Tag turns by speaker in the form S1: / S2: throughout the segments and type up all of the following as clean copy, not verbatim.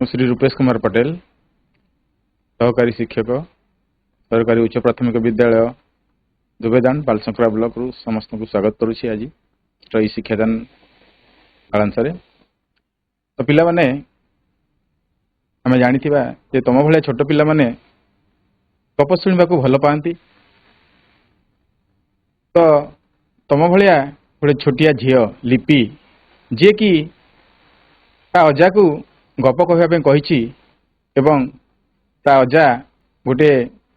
S1: श्री रूपेश कुमार पटेल सहकारी शिक्षक सरकारी उच्च प्राथमिक विद्यालय दुबेदान बालसंकरा ब्लॉक रु समस्त को स्वागत करुच्ची आज तो शिक्षादान कालांश तो पिला माने आम जानी तुम भाया छोट पिला माने गप शुणा भल पाती तो तुम भाया गोटे छोटिया झील लिपि जी कि अजा को गप कहवाई एवं ता अजा गोटे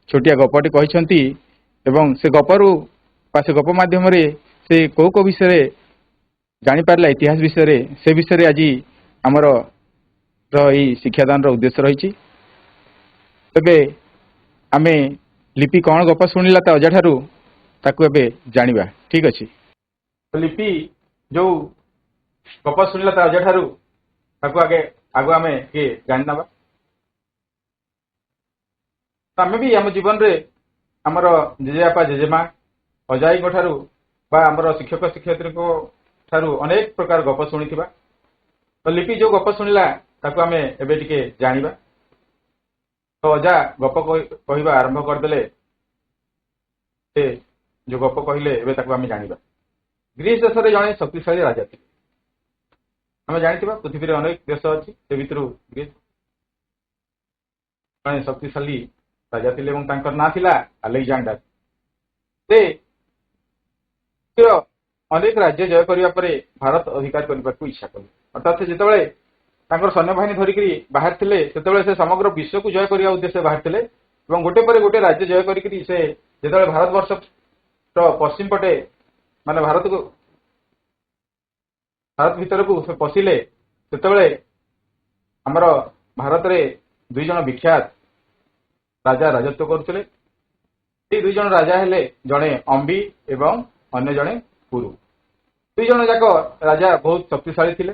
S1: छोटिया गपटे कहते से गपरू से गप मध्यम से कौ विषय जापारा इतिहास विषय से विषय आज आमर शिक्षादान उद्देश्य रही तेबे आम लिपि कौन गप शुणिला ता अजा ठारू ताकू एबे जानिबा। ठीक अच्छे तो लिपि जो गप शुणिला ता अजा ठारू ताकू आगे आगु आम किए जाना आम भी आम जीवन रे आमर जेजेबापा जेजेमा अजाई ठारू आमर शिक्षक शिक्षयित्री ठारू अनेक प्रकार गप शुणी तो लिपि जो गप शुणिला ताकू आम एबे टिके जानिबा। तो अजा गप कहवा आरंभ करदे से जो गप कहले एबे ताकू आम जानिबा। ग्रीस देश में जड़े शक्तिशाली राजा थे आम जानी पृथ्वी में अनेक देश अच्छी से भितर ग्रीस जड़े शक्तिशाली राजा थे ना थिला अलेक्जेंडर से अनेक राज्य जय करने पर भारत अधिकार करने को इच्छा कले अर्थात से जितेबाला सैन्य बाहिनी धरिकी बाहर थे से समग्र विश्व को जय करने उद्देश्य बाहर थे गोटे पर गोटे राज्य जय करी से जो भारतवर्ष पश्चिम पटे माने भारत भीतर को से पशिले से आमर भारत रे दुई जन विख्यात राजा राजत्व करते दुई जन राजा हेले जड़े अंबी एवं अन्य जड़े पुरु दुई जन जाक राजा बहुत शक्तिशाली थिले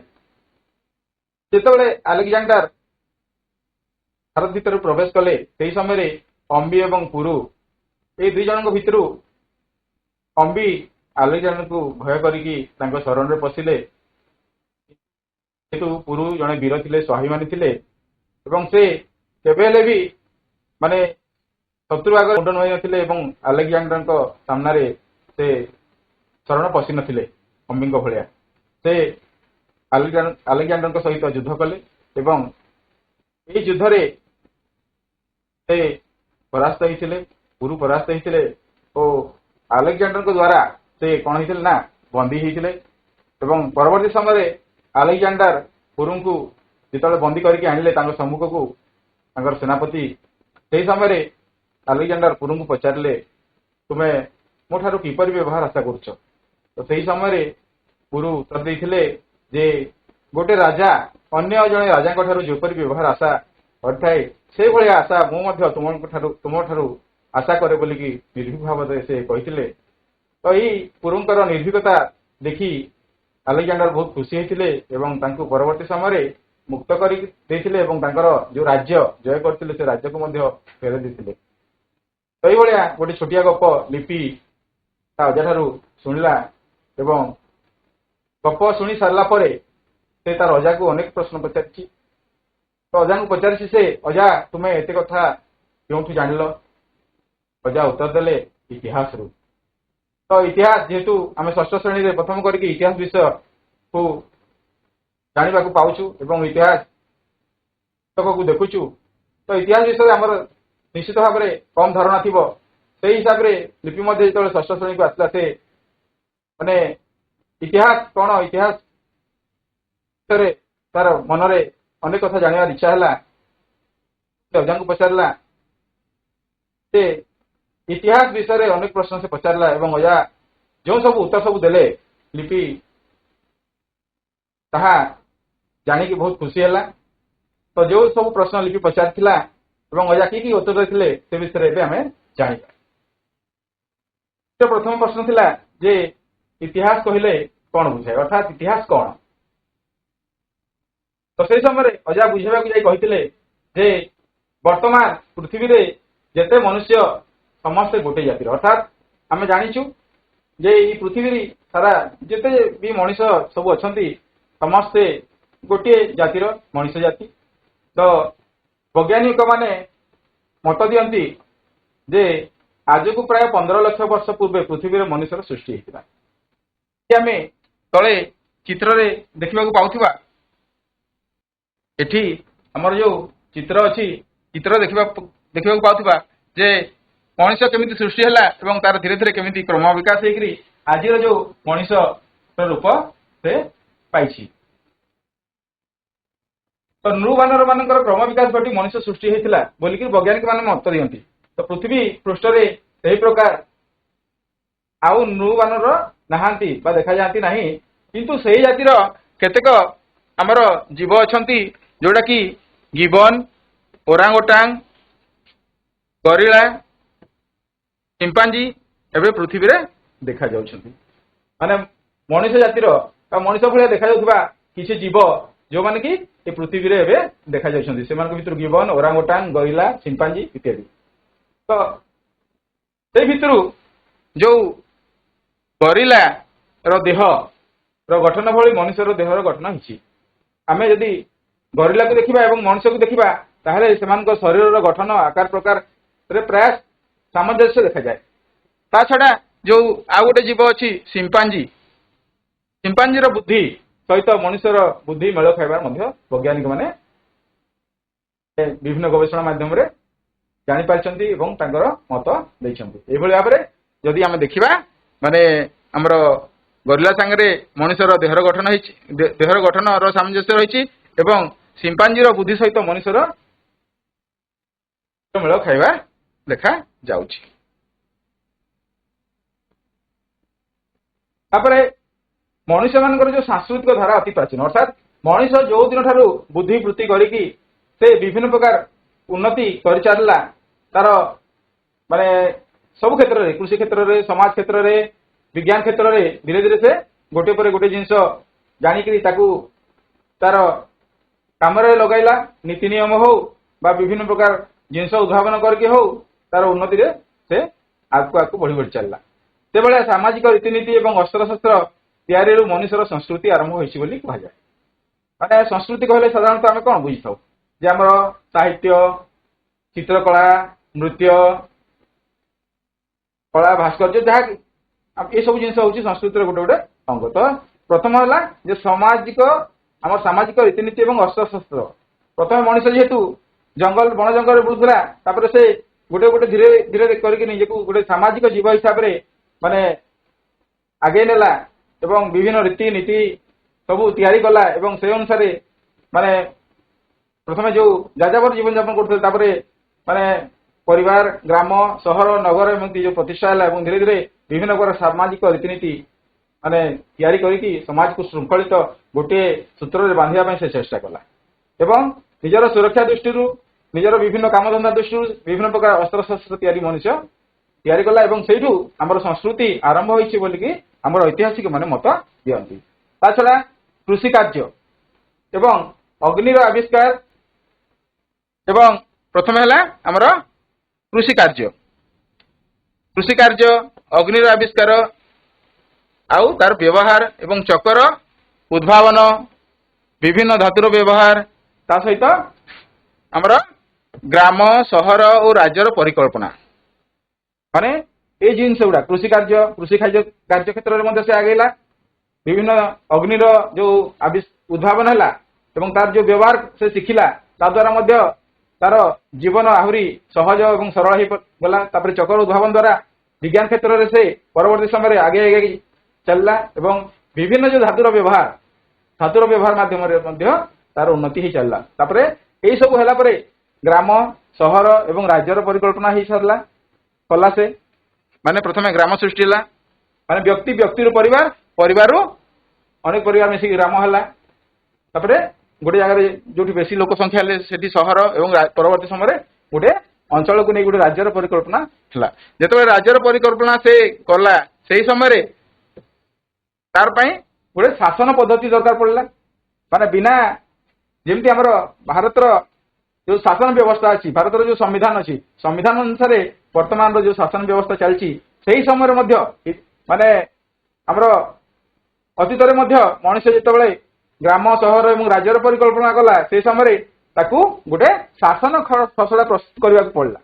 S1: जितेबाला अलेक्जेंडर भारत भीतर प्रवेश कले से समय अंबी एवं पुरु ये दुई जन भितर अंबी अलेक्जेंडर को भय करी शरण में पशिले पुरु जड़े वीर थे स्वाभिमानी थे से केबेले भी माने शत्रु आगे मुंड नुई नथिले अलेक्जेंडर सामना से शरण पशि नथिले अंबी भाया से अलेक्जेंडर सहित युद्ध कले युद्ध से परास्त होते पुरु परास्त होते और अलेक्जेंडर द्वारा से कौन होते ना बंदी होते परवर्ती समय अलेक्जेंडर पुरु को जिते बंदी करके आणिले सम्मुख को सेनापति से समय अलेक्जेंडर पुरु को पचारे तुम्हें मो ठारू किपर व्यवहार आशा कर तो सही समय पुरु उत्तर देते जे गोटे राजा अन्य जड़े राजा ठारू जोपरी व्यवहार आशा करए से भाया आशा मुझे तुम ठारू आशा करे बोलिकी निर्भीक भाव से कहते तो यही पुरुंकर निर्भीकता देखी अलेक्जेंडर बहुत खुशी होते परवर्ती समय मुक्त कर जो राज्य जय करते से राज्य को फेर देते तो ये गोटे छोटिया गप लिपि अजा ठारू शुणिला गप शुणी सारा से तार अजा को अनेक प्रश्न पचारि तो अजा को पचारि से अजा तुम्हें एत कथा क्यों जान अजा उत्तर देले इतिहास रु तो इतिहास जेहेतु आम षष्ठ श्रेणी में प्रथम करके इतिहास विषय को जाना पाचु इतिहास को देखुचु तो इतिहास विषय आमर निश्चित भाव में कम धारणा थी से हिसाब से लिपि जो षष्ठ श्रेणी को आसला से माने इतिहास कौन इतिहास तार मन में अनेक कथा जानवर इच्छा है अजा को पचारा से इतिहास विषय अनेक प्रश्न से पचारा अजा जो सब उत्तर सब देले लिपि ताहा जानिकी बहुत खुशी है तो जो सब प्रश्न लिपि पचार अजा कि उत्तर देते से विषय आम जाना। तो प्रथम प्रश्न थिला जे इतिहास कहले कौन बुझाए अर्थात इतिहास कौन तो से समय अजा बुझेबा कहते जे वर्तमान पृथ्वी रे जेते मनुष्य समस्ते गोटे जातिर अर्थात आम जाचु जे पृथ्वी सारा जिते भी मनीष सब अच्छा समस्ते गोटे जातिर मनीष जाति ତ ବୈଜ୍ଞାନିକ ମାନେ ମତ ଦିଅନ୍ତି ଯେ ଆଜକୁ ପ୍ରାୟ 15 ଲକ୍ଷ ବର୍ଷ ପୂର୍ବେ ପୃଥିବୀରେ ମଣିଷର ସୃଷ୍ଟି ହେଇଥିଲା। ଆମେ ତଳେ ଚିତ୍ରରେ ଦେଖିବାକୁ ପାଉଥିବା ଏଠି ଆମର ଯୋଉ ଚିତ୍ର ଅଛି, ଚିତ୍ର ଦେଖିବାକୁ ପାଉଥିବା ଯେ ମଣିଷ କେମିତି ସୃଷ୍ଟି ହେଲା ଏବଂ ତାର ଧୀରେ ଧୀରେ କେମିତି କ୍ରମ ବିକାଶ ହେଇକରି ଆଜିର ଯୋଉ ମଣିଷର ରୂପ ସେ ପାଇଛି। ତ ନୃ ବାନର ମାନଙ୍କର କ୍ରମ ବିକାଶ ଘଟି ମଣିଷ ସୃଷ୍ଟି ହେଇଥିଲା ବୋଲିକି ବୈଜ୍ଞାନିକ ମାନେ ମତ ଦିଅନ୍ତି। ତ ପୃଥିବୀ ପୃଷ୍ଠରେ ସେହି ପ୍ରକାର ଆଉ ନୃ ବାନର ନାହାନ୍ତି ବା ଦେଖାଯାଆନ୍ତି ନାହିଁ, କିନ୍ତୁ ସେହି ଜାତିର କେତେକ ଆମର ଜୀବ ଅଛନ୍ତି ଯୋଉଟା କି ଗିବନ, ଓରାଙ୍ଗଓଟାଙ୍ଗ, ଗରିଲା, ଚିମ୍ପାଞ୍ଜି ଏବେ ପୃଥିବୀରେ ଦେଖାଯାଉଛନ୍ତି। ମାନେ ମଣିଷ ଜାତିର ବା ମଣିଷ ଭଳିଆ ଦେଖାଯାଉଥିବା କିଛି ଜୀବ ଯୋଉମାନେ କି ଏ ପୃଥିବୀରେ ଏବେ ଦେଖାଯାଉଛନ୍ତି। ସେମାନଙ୍କ ଭିତରୁ ଗିବନ, ଓରାଙ୍ଗଓଟାଙ୍ଗ, ଗରିଲା, ଚିମ୍ପାଞ୍ଜି ଇତ୍ୟାଦି। ତ ସେଇ ଭିତରୁ ଯୋଉ ଗରିଲା ର ଦେହ ର ଗଠନ ଭଳି ମଣିଷର ଦେହର ଗଠନ ହେଇଛି। ଆମେ ଯଦି ଗରିଲାକୁ ଦେଖିବା ଏବଂ ମଣିଷକୁ ଦେଖିବା ତାହେଲେ ସେମାନଙ୍କ ଶରୀରର ଗଠନ ଆକାର ପ୍ରକାରରେ ପ୍ରାୟ ସାମଞ୍ଜସ୍ୟ ଦେଖାଯାଏ। ତା ଛଡା ଯୋଉ ଆଉ ଗୋଟେ ଜୀବ ଅଛି ସିମ୍ପାଞ୍ଜି, ସିମ୍ପାଞ୍ଜିର ବୁଦ୍ଧି ସହିତ ମଣିଷର ବୁଦ୍ଧି ମେଳ ଖାଇବାର ମଧ୍ୟ ବୈଜ୍ଞାନିକ ମାନେ ବିଭିନ୍ନ ଗବେଷଣା ମାଧ୍ୟମରେ ଜାଣିପାରିଛନ୍ତି ଏବଂ ତାଙ୍କର ମତ ଦେଇଛନ୍ତି। ଏଇଭଳି ଭାବରେ ଯଦି ଆମେ ଦେଖିବା ମାନେ ଆମର ଗରିଲା ସାଙ୍ଗରେ ମଣିଷର ଦେହର ଗଠନ ହେଇଛି, ଦେହର ଗଠନର ସାମଞ୍ଜସ୍ୟ ରହିଛି ଏବଂ ସିମ୍ପାଞ୍ଜିର ବୁଦ୍ଧି ସହିତ ମଣିଷର ମେଳ ଖାଇବା ଦେଖା ଯାଉଛି। ତାପରେ ମଣିଷ ମାନଙ୍କର ଯୋଉ ସାଂସ୍କୃତିକ ଧାରା ଅତି ପ୍ରାଚୀନ, ଅର୍ଥାତ୍ ମଣିଷ ଯୋଉ ଦିନ ଠାରୁ ବୁଦ୍ଧି ବୃତ୍ତି କରିକି ସେ ବିଭିନ୍ନ ପ୍ରକାର ଉନ୍ନତି କରିଚାଲିଲା, ତାର ମାନେ ସବୁ କ୍ଷେତ୍ରରେ, କୃଷି କ୍ଷେତ୍ରରେ, ସମାଜ କ୍ଷେତ୍ରରେ, ବିଜ୍ଞାନ କ୍ଷେତ୍ରରେ ଧୀରେ ଧୀରେ ସେ ଗୋଟିଏ ପରେ ଗୋଟିଏ ଜିନିଷ ଜାଣିକିରି ତାକୁ ତାର କାମରେ ଲଗାଇଲା। ନୀତି ନିୟମ ହଉ ବା ବିଭିନ୍ନ ପ୍ରକାର ଜିନିଷ ଉଦ୍ଭାବନ କରିକି ହଉ ତାର ଉନ୍ନତିରେ ସେ ଆଗକୁ ଆଗକୁ ବଢି ବଢି ଚାଲିଲା। ସେଭଳିଆ ସାମାଜିକ ରୀତିନୀତି ଏବଂ ଅସ୍ତ୍ରଶସ୍ତ୍ର ତିଆରିରୁ ମଣିଷର ସଂସ୍କୃତି ଆରମ୍ଭ ହୋଇଛି ବୋଲି କୁହାଯାଏ। ମାନେ ସଂସ୍କୃତି କହିଲେ ସାଧାରଣତଃ ଆମେ କଣ ବୁଝିଥାଉ ଯେ ଆମର ସାହିତ୍ୟ, ଚିତ୍ରକଳା, ନୃତ୍ୟ, କଳା, ଭାସ୍କର୍ଯ୍ୟ, ଯାହା ଏସବୁ ଜିନିଷ ହଉଛି ସଂସ୍କୃତିର ଗୋଟେ ଗୋଟେ ଅଙ୍ଗ। ତ ପ୍ରଥମ ହେଲା ଯେ ଆମର ସାମାଜିକ ରୀତିନୀତି ଏବଂ ଅସ୍ତ୍ରଶସ୍ତ୍ର। ପ୍ରଥମେ ମଣିଷ ଯେହେତୁ ବଣ ଜଙ୍ଗଲରେ ବୁଲୁଥିଲା, ତାପରେ ସେ ଗୋଟେ ଗୋଟେ ଧୀରେ ଧୀରେ କରିକି ନିଜକୁ ଗୋଟେ ସାମାଜିକ ଜୀବ ହିସାବରେ ମାନେ ଆଗେଇ ନେଲା ଏବଂ ବିଭିନ୍ନ ରୀତିନୀତି ସବୁ ତିଆରି କଲା ଏବଂ ସେ ଅନୁସାରେ ମାନେ ପ୍ରଥମେ ଯୋଉ ଯାଯାବର ଜୀବନଯାପନ କରୁଥିଲେ, ତାପରେ ମାନେ ପରିବାର, ଗ୍ରାମ, ସହର, ନଗର ଏମିତି ଯୋଉ ପ୍ରତିଷ୍ଠା ହେଲା ଏବଂ ଧୀରେ ଧୀରେ ବିଭିନ୍ନ ପ୍ରକାର ସାମାଜିକ ରୀତିନୀତି ମାନେ ତିଆରି କରିକି ସମାଜକୁ ଶୃଙ୍ଖଳିତ ଗୋଟିଏ ସୂତ୍ରରେ ବାନ୍ଧିବା ପାଇଁ ସେ ଚେଷ୍ଟା କଲା ଏବଂ ନିଜର ସୁରକ୍ଷା ଦୃଷ୍ଟିରୁ, ନିଜର ବିଭିନ୍ନ କାମଧନ୍ଦା ଦୃଷ୍ଟିରୁ ବିଭିନ୍ନ ପ୍ରକାର ଅସ୍ତ୍ରଶସ୍ତ୍ର ତିଆରି ମଣିଷ ତିଆରି କଲା ଏବଂ ସେଇଠୁ ଆମର ସଂସ୍କୃତି ଆରମ୍ଭ ହୋଇଛି ବୋଲିକି ଆମର ଐତିହାସିକ ମାନେ ମତ ଦିଅନ୍ତି। ତା ଛଡା କୃଷି କାର୍ଯ୍ୟ ଏବଂ ଅଗ୍ନିର ଆବିଷ୍କାର ଏବଂ ପ୍ରଥମେ ହେଲା ଆମର କୃଷି କାର୍ଯ୍ୟ, ଅଗ୍ନିର ଆବିଷ୍କାର ଆଉ ତାର ବ୍ୟବହାର ଏବଂ ଚକର ଉଦ୍ଭାବନ, ବିଭିନ୍ନ ଧାତୁର ବ୍ୟବହାର, ତା ସହିତ ଆମର ଗ୍ରାମ, ସହର ଓ ରାଜ୍ୟର ପରିକଳ୍ପନା। ମାନେ ଏଇ ଜିନିଷ ଗୁଡା କୃଷି କାର୍ଯ୍ୟ କ୍ଷେତ୍ରରେ ମଧ୍ୟ ସେ ଆଗେଇଲା। ବିଭିନ୍ନ ଅଗ୍ନିର ଯୋଉ ଉଦ୍ଭାବନ ହେଲା ଏବଂ ତାର ଯୋଉ ବ୍ୟବହାର ସେ ଶିଖିଲା, ତା ଦ୍ୱାରା ମଧ୍ୟ ତାର ଜୀବନ ଆହୁରି ସହଜ ଏବଂ ସରଳ ହେଇଗଲା। ତାପରେ ଚକ୍ର ଉଦ୍ଭାବନ ଦ୍ୱାରା ବିଜ୍ଞାନ କ୍ଷେତ୍ରରେ ସେ ପରବର୍ତ୍ତୀ ସମୟରେ ଆଗେଇ ଚାଲିଲା ଏବଂ ବିଭିନ୍ନ ଯୋଉ ଧାତୁର ବ୍ୟବହାର ମାଧ୍ୟମରେ ମଧ୍ୟ ତାର ଉନ୍ନତି ହେଇ ଚାଲିଲା। ତାପରେ ଏଇ ସବୁ ହେଲା ପରେ ଗ୍ରାମ, ସହର ଏବଂ ରାଜ୍ୟର ପରିକଳ୍ପନା ହେଇ ସାରିଲା କଲା ସେ। ମାନେ ପ୍ରଥମେ ଗ୍ରାମ ସୃଷ୍ଟି ହେଲା, ମାନେ ବ୍ୟକ୍ତିରୁ ପରିବାରରୁ ଅନେକ ପରିବାର ମିଶିକି ଗ୍ରାମ ହେଲା। ତାପରେ ଗୋଟେ ଜାଗାରେ ଯୋଉଠି ବେଶୀ ଲୋକ ସଂଖ୍ୟା ହେଲେ ସେଠି ସହର ଏବଂ ପରବର୍ତ୍ତୀ ସମୟରେ ଗୋଟେ ଅଞ୍ଚଳକୁ ନେଇ ଗୋଟେ ରାଜ୍ୟର ପରିକଳ୍ପନା ହେଲା। ଯେତେବେଳେ ରାଜ୍ୟର ପରିକଳ୍ପନା ସେ କଲା, ସେଇ ସମୟରେ ତାର ପାଇଁ ଗୋଟେ ଶାସନ ପଦ୍ଧତି ଦରକାର ପଡିଲା। ମାନେ ବିନା ଯେମିତି ଆମର ଭାରତର ଯୋଉ ଶାସନ ବ୍ୟବସ୍ଥା ଅଛି, ଭାରତର ଯୋଉ ସମ୍ବିଧାନ ଅଛି, ସମ୍ବିଧାନ ଅନୁସାରେ ବର୍ତ୍ତମାନର ଯୋଉ ଶାସନ ବ୍ୟବସ୍ଥା ଚାଲିଛି, ସେହି ସମୟରେ ମଧ୍ୟ ମାନେ ଆମର ଅତୀତରେ ମଧ୍ୟ ମଣିଷ ଯେତେବେଳେ ଗ୍ରାମ, ସହର ଏବଂ ରାଜ୍ୟର ପରିକଳ୍ପନା କଲା, ସେହି ସମୟରେ ତାକୁ ଗୋଟେ ଶାସନ ଖସଡ଼ା ପ୍ରସ୍ତୁତ କରିବାକୁ ପଡ଼ିଲା।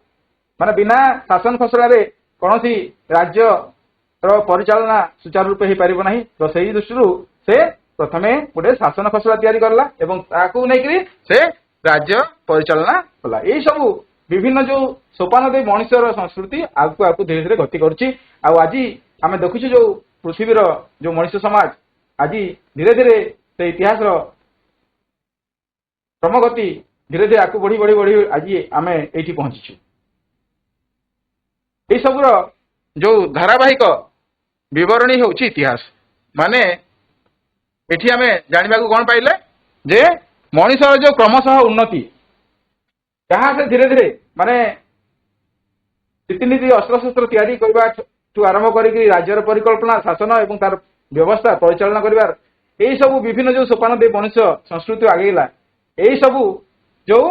S1: ମାନେ ବିନା ଶାସନ ଖସଡ଼ାରେ କୌଣସି ରାଜ୍ୟର ପରିଚାଳନା ସୁଚାରୁ ରୂପେ ହେଇପାରିବ ନାହିଁ। ତ ସେଇ ଦୃଷ୍ଟିରୁ ସେ ପ୍ରଥମେ ଗୋଟେ ଶାସନ ଖସଡ଼ା ତିଆରି କଲା ଏବଂ ତାକୁ ନେଇକରି ସେ ରାଜ୍ୟ ପରିଚାଳନା କଲା। ଏଇ ସବୁ ବିଭିନ୍ନ ଯୋଉ ସୋପାନ ଦେଇ ମଣିଷର ସଂସ୍କୃତି ଆଗକୁ ଆଗକୁ ଧୀରେ ଧୀରେ ଗତି କରୁଛି। ଆଉ ଆଜି ଆମେ ଦେଖୁଛୁ ଯୋଉ ପୃଥିବୀର ଯୋଉ ମଣିଷ ସମାଜ ଆଜି ଧୀରେ ଧୀରେ ସେ ଇତିହାସର କ୍ରମଗତି ଧୀରେ ଧୀରେ ଆଗକୁ ବଢି ବଢି ବଢି ଆଜି ଆମେ ଏଇଠି ପହଞ୍ଚିଛୁ। ଏଇ ସବୁର ଯୋଉ ଧାରାବାହିକ ବିବରଣୀ ହେଉଛି ଇତିହାସ। ମାନେ ଏଠି ଆମେ ଜାଣିବାକୁ କଣ ପାଇଲେ ଯେ ମଣିଷର ଯୋଉ କ୍ରମଶଃ ଉନ୍ନତି, ଯାହା ସେ ଧୀରେ ଧୀରେ ମାନେ ରୀତିନୀତି ଅସ୍ତ୍ରଶସ୍ତ୍ର ତିଆରି କରିବାଠୁ ଆରମ୍ଭ କରିକି ରାଜ୍ୟର ପରିକଳ୍ପନା, ଶାସନ ଏବଂ ତାର ବ୍ୟବସ୍ଥା ପରିଚାଳନା କରିବାର ଏଇ ସବୁ ବିଭିନ୍ନ ଯୋଉ ସୋପାନ ଦେଇ ମଣିଷ ସଂସ୍କୃତି ଆଗେଇଲା, ଏଇ ସବୁ ଯୋଉ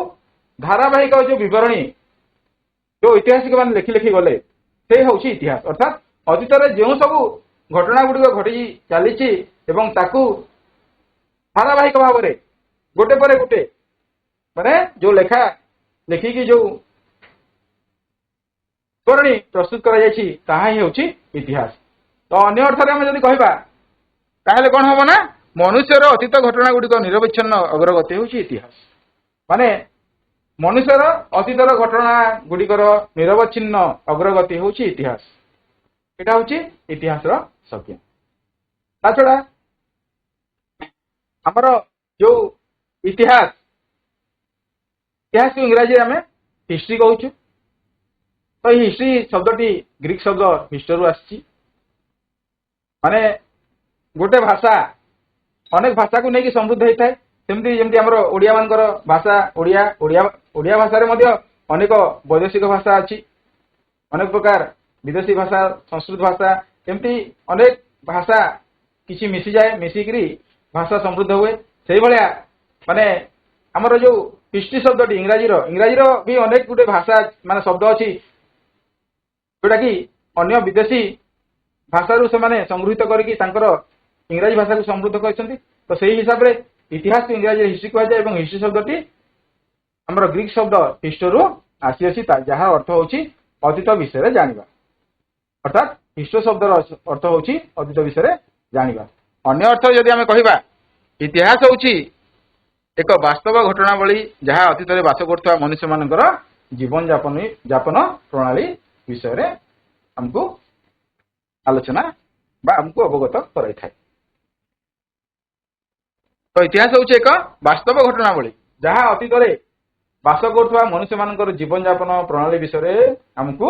S1: ଧାରାବାହିକ ଯୋଉ ବିବରଣୀ ଯୋଉ ଐତିହାସିକ ମାନେ ଲେଖି ଲେଖି ଗଲେ, ସେ ହେଉଛି ଇତିହାସ। ଅର୍ଥାତ୍ ଅତୀତରେ ଯେଉଁ ସବୁ ଘଟଣା ଗୁଡ଼ିକ ଘଟି ଚାଲିଛି ଏବଂ ତାକୁ ଧାରାବାହିକ ଭାବରେ ଗୋଟେ ପରେ ଗୋଟେ ମାନେ ଯୋଉ ଲେଖିକି ଯୋଉ ବିବରଣୀ ପ୍ରସ୍ତୁତ କରାଯାଇଛି ତାହା ହିଁ ହେଉଛି ଇତିହାସ। ତ ଅନ୍ୟ ଅର୍ଥରେ ଆମେ ଯଦି କହିବା ତାହେଲେ କଣ ହବ ନା ମନୁଷ୍ୟର ଅତୀତ ଘଟଣା ଗୁଡ଼ିକ ନିରବଚ୍ଛିନ୍ନ ଅଗ୍ରଗତି ହେଉଛି ଇତିହାସ। ମାନେ ମନୁଷ୍ୟର ଅତୀତର ଘଟଣା ଗୁଡ଼ିକର ନିରବଚ୍ଛିନ୍ନ ଅଗ୍ରଗତି ହେଉଛି ଇତିହାସ। ଏଇଟା ହେଉଛି ଇତିହାସର ସଂଜ୍ଞା। ତା ଛଡ଼ା ଆମର ଯୋଉ ଇତିହାସକୁ ଇଂରାଜୀରେ ଆମେ ହିଷ୍ଟ୍ରି କହୁଛୁ। ତ ଏଇ ହିଷ୍ଟ୍ରି ଶବ୍ଦଟି ଗ୍ରୀକ ଶବ୍ଦ ହିଷ୍ଟରୁ ଆସିଛି। ମାନେ ଗୋଟେ ଭାଷା ଅନେକ ଭାଷାକୁ ନେଇକି ସମୃଦ୍ଧ ହେଇଥାଏ। ସେମିତି ଯେମିତି ଆମର ଓଡ଼ିଆ ମାନଙ୍କର ଭାଷା ଓଡ଼ିଆ ଭାଷାରେ ମଧ୍ୟ ଅନେକ ବୈଦେଶିକ ଭାଷା ଅଛି, ଅନେକ ପ୍ରକାର ବିଦେଶୀ ଭାଷା, ସଂସ୍କୃତ ଭାଷା, ଏମିତି ଅନେକ ଭାଷା କିଛି ମିଶିଯାଏ, ମିଶିକିରି ଭାଷା ସମୃଦ୍ଧ ହୁଏ। ସେଇଭଳିଆ ମାନେ ଆମର ଯୋଉ ହିଷ୍ଟ୍ରି ଶବ୍ଦଟି ଇଂରାଜୀର ବି ଅନେକ ଗୋଟେ ଭାଷା ମାନେ ଶବ୍ଦ ଅଛି ଯୋଉଟା କି ଅନ୍ୟ ବିଦେଶୀ ଭାଷାରୁ ସେମାନେ ସଂଗୃହୀତ କରିକି ତାଙ୍କର ଇଂରାଜୀ ଭାଷାକୁ ସମୃଦ୍ଧ କରିଛନ୍ତି। ତ ସେଇ ହିସାବରେ ଇତିହାସକୁ ଇଂରାଜୀରେ ହିଷ୍ଟ୍ରି କୁହାଯାଏ ଏବଂ ହିଷ୍ଟ୍ରି ଶବ୍ଦଟି ଆମର ଗ୍ରୀକ ଶବ୍ଦ ହିଷ୍ଟୋରୁ ଆସିଅଛି, ଯାହା ଅର୍ଥ ହେଉଛି ଅତୀତ ବିଷୟରେ ଜାଣିବା। ଅର୍ଥାତ୍ ହିଷ୍ଟୋ ଶବ୍ଦର ଅର୍ଥ ହେଉଛି ଅତୀତ ବିଷୟରେ ଜାଣିବା। ଅନ୍ୟ ଅର୍ଥରେ ଯଦି ଆମେ କହିବା ଇତିହାସ ହେଉଛି ଏକ ବାସ୍ତବ ଘଟଣାବଳୀ ଯାହା ଅତୀତରେ ବାସ କରୁଥିବା ମନୁଷ୍ୟମାନଙ୍କର ଜୀବନ ଯାପନ ପ୍ରଣାଳୀ ବିଷୟରେ ଆମକୁ ଆଲୋଚନା ବା ଆମକୁ ଅବଗତ କରାଇଥାଏ। ତ ଇତିହାସ ହେଉଛି ଏକ ବାସ୍ତବ ଘଟଣାବଳୀ ଯାହା ଅତୀତରେ ବାସ କରୁଥିବା ମନୁଷ୍ୟମାନଙ୍କର ଜୀବନଯାପନ ପ୍ରଣାଳୀ ବିଷୟରେ ଆମକୁ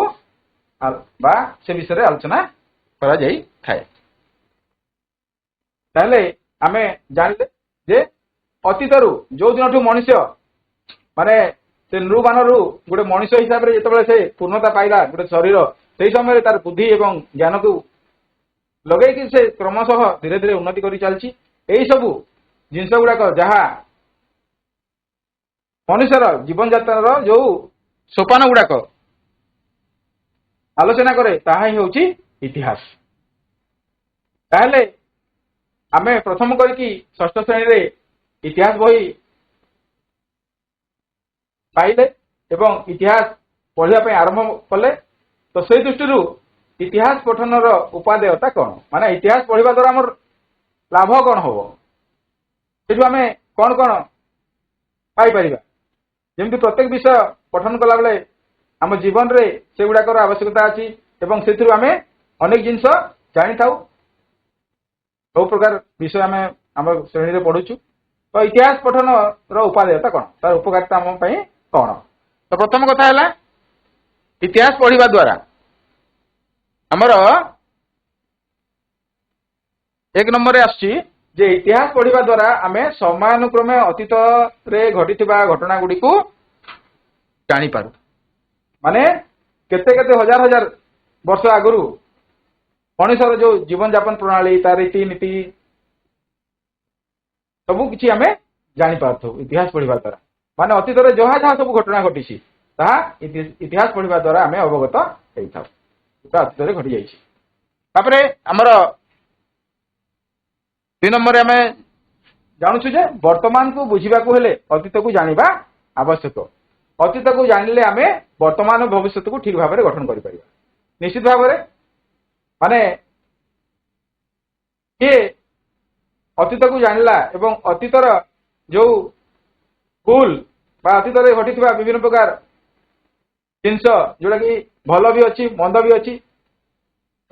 S1: ବା ସେ ବିଷୟରେ ଆଲୋଚନା କରାଯାଇଥାଏ। ତାହେଲେ ଆମେ ଜାଣିଲେ ଯେ ଅତୀତରୁ ଯୋଉ ଦିନଠୁ ମଣିଷ ମାନେ ସେ ନୃବାନରୁ ଗୋଟେ ମଣିଷ ହିସାବରେ ଯେତେବେଳେ ସେ ପୂର୍ଣ୍ଣତା ପାଇଲା ଗୋଟେ ଶରୀର, ସେଇ ସମୟରେ ତାର ବୁଦ୍ଧି ଏବଂ ଜ୍ଞାନକୁ ଲଗେଇକି ସେ କ୍ରମଶଃ ଧୀରେ ଧୀରେ ଉନ୍ନତି କରି ଚାଲିଛି। ଏଇ ସବୁ ଜିନିଷ ଗୁଡାକ ଯାହା ମନୁଷ୍ୟର ଜୀବନଯାତ୍ରାର ଯୋଉ ସୋପାନ ଗୁଡାକ ଆଲୋଚନା କରେ ତାହା ହିଁ ହେଉଛି ଇତିହାସ। ତାହେଲେ ଆମେ ପ୍ରଥମ କରିକି ଷଷ୍ଠ ଶ୍ରେଣୀରେ ଇତିହାସ ବହି ପାଇଲେ ଏବଂ ଇତିହାସ ପଢିବା ପାଇଁ ଆରମ୍ଭ କଲେ। ତ ସେଇ ଦୃଷ୍ଟିରୁ ଇତିହାସ ପଠନର ଉପାଦେୟତା କଣ, ମାନେ ଇତିହାସ ପଢିବା ଦ୍ୱାରା ଆମର ଲାଭ କଣ ହବ, ସେଠୁ ଆମେ କଣ କଣ ପାଇପାରିବା। ଯେମିତି ପ୍ରତ୍ୟେକ ବିଷୟ ପଠନ କଲାବେଳେ ଆମ ଜୀବନରେ ସେଗୁଡାକର ଆବଶ୍ୟକତା ଅଛି ଏବଂ ସେଥିରୁ ଆମେ ଅନେକ ଜିନିଷ ଜାଣିଥାଉ। ସବୁ ପ୍ରକାର ବିଷୟ ଆମେ ଆମ ଶ୍ରେଣୀରେ ପଢୁଛୁ। ତ ଇତିହାସ ପଠନର ଉପାଦେୟତା କଣ, ତାର ଉପକାରିତା ଆମ ପାଇଁ କଣ? ତ ପ୍ରଥମ କଥା ହେଲା ଇତିହାସ ପଢିବା ଦ୍ୱାରା ଆମର ଏକ ନମ୍ବରରେ ଆସୁଛି ଯେ ଇତିହାସ ପଢିବା ଦ୍ୱାରା ଆମେ ସମୟାନୁକ୍ରମେ ଅତୀତରେ ଘଟିଥିବା ଘଟଣା ଗୁଡ଼ିକୁ ଜାଣିପାରୁ। ମାନେ କେତେ କେତେ ହଜାର ହଜାର ବର୍ଷ ଆଗରୁ ମଣିଷର ଯୋଉ ଜୀବନଯାପନ ପ୍ରଣାଳୀ, ତାର ରୀତିନୀତି ସବୁ କିଛି ଆମେ ଜାଣିପାରୁଥାଉ ଇତିହାସ ପଢିବା ଦ୍ୱାରା। ମାନେ ଅତୀତରେ ଯାହା ଯାହା ସବୁ ଘଟଣା ଘଟିଛି ତାହା ଇତିହାସ ପଢିବା ଦ୍ୱାରା ଆମେ ଅବଗତ ହେଇଥାଉ, ଅତୀତରେ ଘଟି ଯାଇଛି। ତାପରେ ଆମର 2 ନମ୍ବରରେ ଆମେ ଜାଣୁଛୁ ଯେ ବର୍ତ୍ତମାନକୁ ବୁଝିବାକୁ ହେଲେ ଅତୀତକୁ ଜାଣିବା ଆବଶ୍ୟକ। ଅତୀତକୁ ଜାଣିଲେ ଆମେ ବର୍ତ୍ତମାନ ଭବିଷ୍ୟତକୁ ଠିକ ଭାବରେ ଗଠନ କରିପାରିବା। ନିଶ୍ଚିତ ଭାବରେ ମାନେ କିଏ ଅତୀତକୁ ଜାଣିଲା ଏବଂ ଅତୀତର ଯୋଉ ଭୁଲ ବା ଅତୀତରେ ଘଟିଥିବା ବିଭିନ୍ନ ପ୍ରକାର ଜିନିଷ ଯୋଉଟା କି ଭଲ ବି ଅଛି ମନ୍ଦ ବି ଅଛି,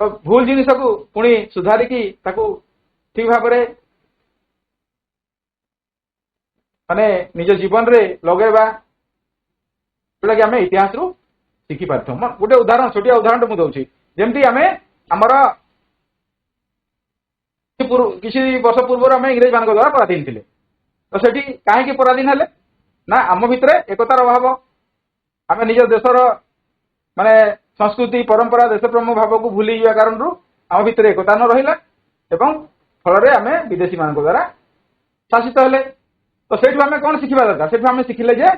S1: ତ ଭୁଲ ଜିନିଷକୁ ପୁଣି ସୁଧାରିକି ତାକୁ ଠିକ ଭାବରେ ମାନେ ନିଜ ଜୀବନରେ ଲଗେଇବା, ଯୋଉଟା କି ଆମେ ଇତିହାସରୁ ଶିଖିପାରିଥାଉ। ଗୋଟେ ଉଦାହରଣ, ଛୋଟିଆ ଉଦାହରଣ ମୁଁ ଦଉଛି। ଯେମିତି ଆମେ ଆମର କିଛି ବର୍ଷ ପୂର୍ବରୁ ଆମେ ଇଂରେଜ ମାନଙ୍କ ଦ୍ୱାରା ପରାଧୀନ ଥିଲେ। ତ ସେଠି କାହିଁକି ପରାଧୀନ ହେଲେ ନା ଆମ ଭିତରେ ଏକତାର ଅଭାବ, ଆମେ ନିଜ ଦେଶର ମାନେ ସଂସ୍କୃତି ପରମ୍ପରା ଦେଶପ୍ରେମ ଭାବକୁ ଭୁଲି ଯିବା କାରଣରୁ ଆମ ଭିତରେ ଏକତା ନ ରହିଲା ଏବଂ ଫଳରେ ଆମେ ବିଦେଶୀ ମାନଙ୍କ ଦ୍ୱାରା ଶାସିତ ହେଲେ। ତ ସେଇଠୁ ଆମେ କଣ ଶିଖିବା ଦରକାର? ସେଠୁ ଆମେ ଶିଖିଲେ ଯେ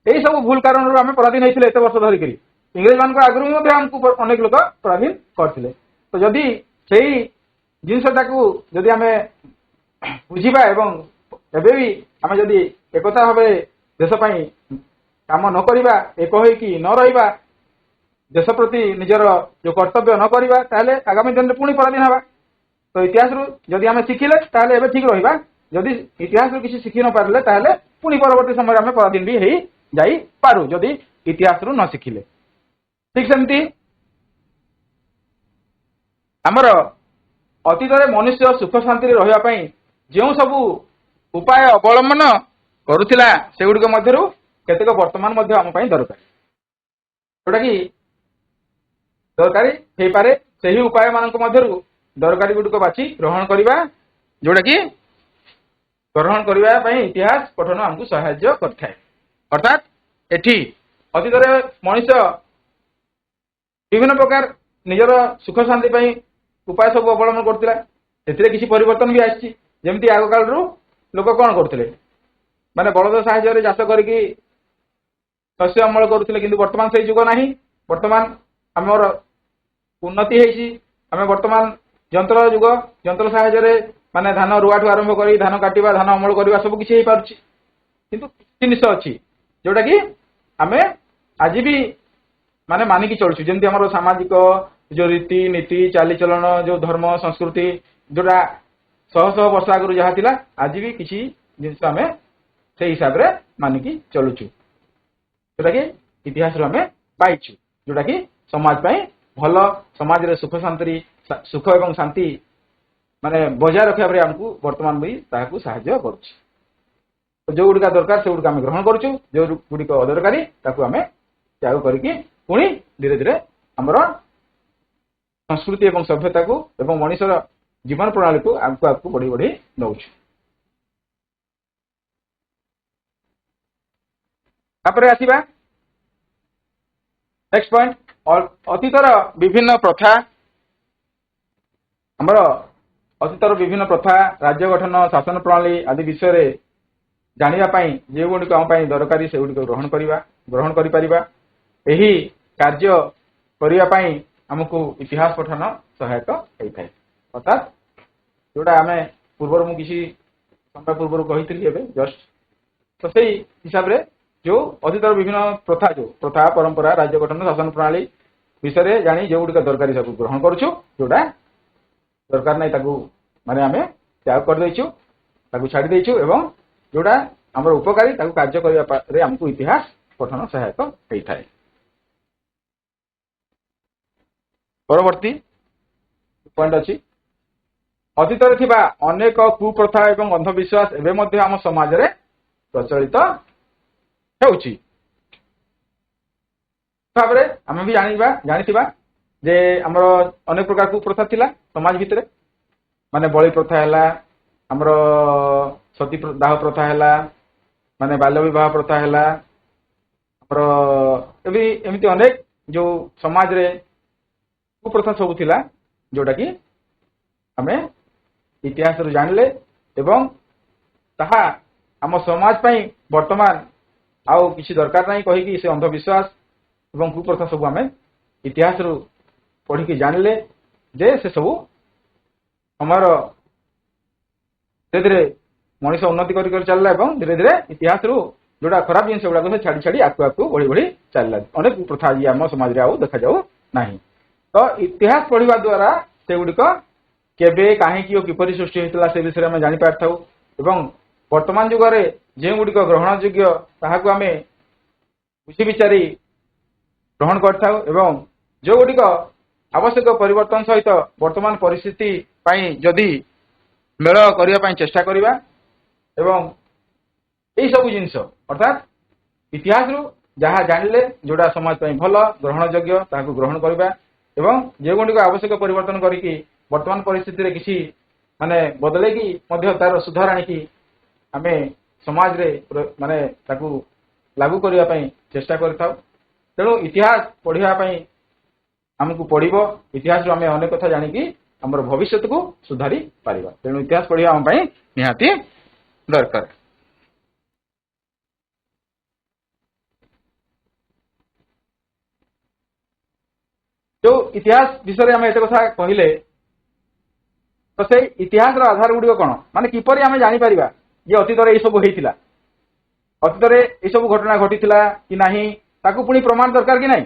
S1: ଏଇ ସବୁ ଭୁଲ କାରଣରୁ ଆମେ ପରାଧୀନ ହେଇଥିଲେ ଏତେ ବର୍ଷ ଧରିକିରି। ଇଂରେଜ ମାନଙ୍କ ଆଗରୁ ମଧ୍ୟ ଆମକୁ ଅନେକ ଲୋକ ପରାଧୀନ କରିଥିଲେ। ତ ଯଦି ସେଇ ଜିନିଷଟାକୁ ଯଦି ଆମେ ବୁଝିବା ଏବଂ ଏବେ ବି ଆମେ ଯଦି ଏକତା ଭାବେ ଦେଶ ପାଇଁ କାମ ନ କରିବା, ଏକ ହେଇକି ନ ରହିବା, ଦେଶ ପ୍ରତି ନିଜର ଯୋଉ କର୍ତ୍ତବ୍ୟ ନ କରିବା, ତାହେଲେ ଆଗାମୀ ଦିନରେ ପୁଣି ପରାଧୀନ ହେବା। ତ ଇତିହାସରୁ ଯଦି ଆମେ ଶିଖିଲେ ତାହେଲେ ଏବେ ଠିକ ରହିବା, ଯଦି ଇତିହାସରୁ କିଛି ଶିଖି ନ ପାରିଲେ ତାହେଲେ ପୁଣି ପରବର୍ତ୍ତୀ ସମୟରେ ଆମେ ପରାଧୀନ ବି ହେଇ ଯାଇପାରୁ ଯଦି ଇତିହାସରୁ ନ ଶିଖିଲେ। ଠିକ ସେମିତି ଆମର ଅତୀତରେ ମନୁଷ୍ୟ ସୁଖ ଶାନ୍ତିରେ ରହିବା ପାଇଁ ଯେଉଁ ସବୁ ଉପାୟ ଅବଲମ୍ବନ କରୁଥିଲା ସେଗୁଡ଼ିକ ମଧ୍ୟରୁ କେତେକ ବର୍ତ୍ତମାନ ମଧ୍ୟ ଆମ ପାଇଁ ଦରକାର, ଯୋଉଟା କି ଦରକାରୀ ହେଇପାରେ। ସେହି ଉପାୟ ମାନଙ୍କ ମଧ୍ୟରୁ ଦରକାରୀ ଗୁଡ଼ିକ ବାଛି ଗ୍ରହଣ କରିବା, ଯୋଉଟା କି ଗ୍ରହଣ କରିବା ପାଇଁ ଇତିହାସ ପଠନ ଆମକୁ ସାହାଯ୍ୟ କରିଥାଏ। ଅର୍ଥାତ୍ ଏଠି ଅତୀତରେ ମଣିଷ ବିଭିନ୍ନ ପ୍ରକାର ନିଜର ସୁଖ ଶାନ୍ତି ପାଇଁ ଉପାୟ ସବୁ ଅବଲମ୍ବନ କରୁଥିଲା, ସେଥିରେ କିଛି ପରିବର୍ତ୍ତନ ବି ଆସିଛି। ଯେମିତି ଆଗ କାଳରୁ ଲୋକ କଣ କରୁଥିଲେ, ମାନେ ବଳଦ ସାହାଯ୍ୟରେ ଚାଷ କରିକି ଶସ୍ୟ ଅମଳ କରୁଥିଲେ, କିନ୍ତୁ ବର୍ତ୍ତମାନ ସେଇ ଯୁଗ ନାହିଁ। ବର୍ତ୍ତମାନ ଆମର ଉନ୍ନତି ହେଇଛି, ଆମେ ବର୍ତ୍ତମାନ ଯନ୍ତ୍ର ଯୁଗ, ଯନ୍ତ୍ର ସାହାଯ୍ୟରେ ମାନେ ଧାନ ରୁଆଠୁ ଆରମ୍ଭ କରି ଧାନ କାଟିବା, ଧାନ ଅମଳ କରିବା ସବୁ କିଛି ହେଇପାରୁଛି। କିନ୍ତୁ ଜିନିଷ ଅଛି ଯୋଉଟା କି ଆମେ ଆଜି ବି ମାନେ ମାନିକି ଚଳୁଛୁ, ଯେମିତି ଆମର ସାମାଜିକ ଯୋଉ ରୀତି ନୀତି ଚାଲିଚଳନ, ଯୋଉ ଧର୍ମ ସଂସ୍କୃତି ଯୋଉଟା ଶହ ଶହ ବର୍ଷ ଆଗରୁ ଯାହା ଥିଲା, ଆଜି ବି କିଛି ଜିନିଷ ଆମେ ସେଇ ହିସାବରେ ମାନିକି ଚଳୁଛୁ, ଯୋଉଟା କି ଇତିହାସରୁ ଆମେ ପାଇଛୁ, ଯୋଉଟା କି ସମାଜ ପାଇଁ ଭଲ, ସମାଜରେ ସୁଖ ଏବଂ ଶାନ୍ତି ମାନେ ବଜାୟ ରଖିବା ପରେ ଆମକୁ ବର୍ତ୍ତମାନ ବି ତାହାକୁ ସାହାଯ୍ୟ କରୁଛି। ଯୋଉ ଗୁଡ଼ିକ ଦରକାର ସେଗୁଡ଼ିକ ଆମେ ଗ୍ରହଣ କରୁଛୁ, ଯୋଉ ଗୁଡ଼ିକ ଅଦରକାରୀ ତାକୁ ଆମେ ତ୍ୟାଗ କରିକି ପୁଣି ଧୀରେ ଧୀରେ ଆମର ସଂସ୍କୃତି ଏବଂ ସଭ୍ୟତାକୁ ଏବଂ ମଣିଷର ଜୀବନ ପ୍ରଣାଳୀକୁ ଆଗକୁ ଆଗକୁ ବଢି ବଢି ନଉଛୁ। ତାପରେ ଆସିବା ନେକ୍ସଟ ପଏଣ୍ଟ, ଅତୀତର ବିଭିନ୍ନ ପ୍ରଥା। ଆମର ଅତୀତର ବିଭିନ୍ନ ପ୍ରଥା, ରାଜ୍ୟ ଗଠନ, ଶାସନ ପ୍ରଣାଳୀ ଆଦି ବିଷୟରେ ଜାଣିବା ପାଇଁ ଯେଉଁଗୁଡ଼ିକ ଆମ ପାଇଁ ଦରକାରୀ ସେଗୁଡ଼ିକ ଗ୍ରହଣ କରିପାରିବା। ଏହି କାର୍ଯ୍ୟ କରିବା ପାଇଁ ଆମକୁ ଇତିହାସ ପଠନ ସହାୟକ ହେଇଥାଏ। ଅର୍ଥାତ୍ ଯୋଉଟା ଆମେ ପୂର୍ବରୁ ମୁଁ କିଛି ସମୟ ପୂର୍ବରୁ କହିଥିଲି ଏବେ ଜଷ୍ଟ, ତ ସେଇ ହିସାବରେ ଯୋଉ ଅତୀତର ବିଭିନ୍ନ ପ୍ରଥା ପରମ୍ପରା, ରାଜ୍ୟ ଗଠନ, ଶାସନ ପ୍ରଣାଳୀ ବିଷୟରେ ଜାଣି ଯେଉଁଗୁଡ଼ିକ ଦରକାରୀ ସବୁ ଗ୍ରହଣ କରୁଛୁ, ଯୋଉଟା ଦରକାର ନାହିଁ ତାକୁ ମାନେ ଆମେ ତ୍ୟାଗ କରିଦେଇଛୁ, ତାକୁ ଛାଡି ଦେଇଛୁ, ଏବଂ ଯୋଉଟା ଆମର ଉପକାରୀ ତାକୁ କାର୍ଯ୍ୟ କରିବାରେ ଆମକୁ ଇତିହାସ ପଠନ ସହାୟକ ହେଇଥାଏ। ପରବର୍ତ୍ତୀ ପଏଣ୍ଟ ଅଛି, ଅତୀତରେ ଥିବା ଅନେକ କୁପ୍ରଥା ଏବଂ ଅନ୍ଧବିଶ୍ୱାସ ଏବେ ମଧ୍ୟ ଆମ ସମାଜରେ ପ୍ରଚଳିତ ହେଉଛି। ଭାବରେ ଆମେ ବି ଜାଣିଥିବା ଯେ ଆମର ଅନେକ ପ୍ରକାର କୁପ୍ରଥା ଥିଲା ସମାଜ ଭିତରେ, ମାନେ ବଳି ପ୍ରଥା ହେଲା, ଆମର ସତୀ ଦାହ ପ୍ରଥା ହେଲା, ମାନେ ବାଲ୍ୟ ବିବାହ ପ୍ରଥା ହେଲା, ଆମର ଏମିତି ଅନେକ ଯୋଉ ସମାଜରେ କୁପ୍ରଥା ସବୁ ଥିଲା, ଯୋଉଟା କି ଆମେ ଇତିହାସରୁ ଜାଣିଲେ ଏବଂ ତାହା ଆମ ସମାଜ ପାଇଁ ବର୍ତ୍ତମାନ ଆଉ କିଛି ଦରକାର ନାହିଁ କହିକି ସେ ଅନ୍ଧବିଶ୍ୱାସ ଏବଂ କୁପ୍ରଥା ସବୁ ଆମେ ଇତିହାସରୁ ପଢିକି ଜାଣିଲେ ଯେ ସେ ସବୁ ଆମର ଧୀରେ ଧୀରେ ମଣିଷ ଉନ୍ନତି କରି ଚାଲିଲା ଏବଂ ଧୀରେ ଧୀରେ ଇତିହାସରୁ जोड़ा खराब जिन गुड़ाक से छाड़ी छाड़ी आकु आकु बढ़ी बढ़ी चलला अनेक प्रथा आज आम समाज रे देखा जाऊ ना। तो इतिहास पढ़ा द्वारा से गुड़िक केबे कहीं किपरि सृष्टि होता से विषय में जापर था एवं वर्तमान जुगे जो गुड़िक ग्रहण योग्य ताकू आम बुझी विचारी ग्रहण कर जो गुड़िक आवश्यक परिवर्तन सहित वर्तमान परिस्थिति जदि मेल करने चेष्टा करवा एवं यही सब जिनस अर्थात इतिहास रु जहाँ जानले जोड़ा समाज भल ग्रहण योग्य ताकू ग्रहण करवा एवं जो गुड़िक आवश्यक परिवर्तन करके वर्तमान परिस्थिति किसी माने बदले की तार सुधार आनिकी आम समाज रे माने ताकू लागू करने चेष्टा कर तेणु इतिहास पढ़ाई आमको पड़ो इतिहास आम अनेक कथा जानिकी आमर भविष्य को सुधारी पारिबा तेणु इतिहास पढ़ा आम निहाती दरकार। जो इतिहास विषय आम एत कथा कहले तो से इतिहास आधार गुड़िक कौन माने किपरि आम जापर ये अतीत ये सब होता अतीत ये सब घटना घटी कि नहीं ताकू पुणी प्रमाण दरकार कि नहीं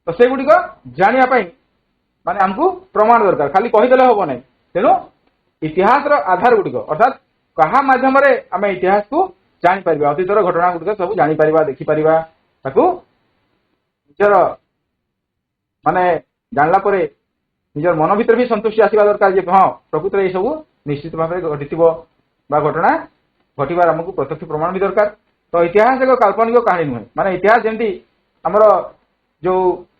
S1: तो से गुड़िक जानापी माने आमको प्रमाण दरकार खाली कहीदेले हम ना तेणु इतिहास आधार गुड़िक अर्थात क्या मध्यम आम इतिहास को जापर अतीत घटना गुड़िक सब जापर देखिपर निजर माने जानला परे निजर मन भीतर भी संतुष्टि आसवा दरकार हाँ प्रकृत ये सब निश्चित भाव घटी घटना घटवार आमको प्रत्यक्ष प्रमाण भी दरकार। तो इतिहास एक काल्पनिक कहानी नुहे माने इतिहास जमी आमर जो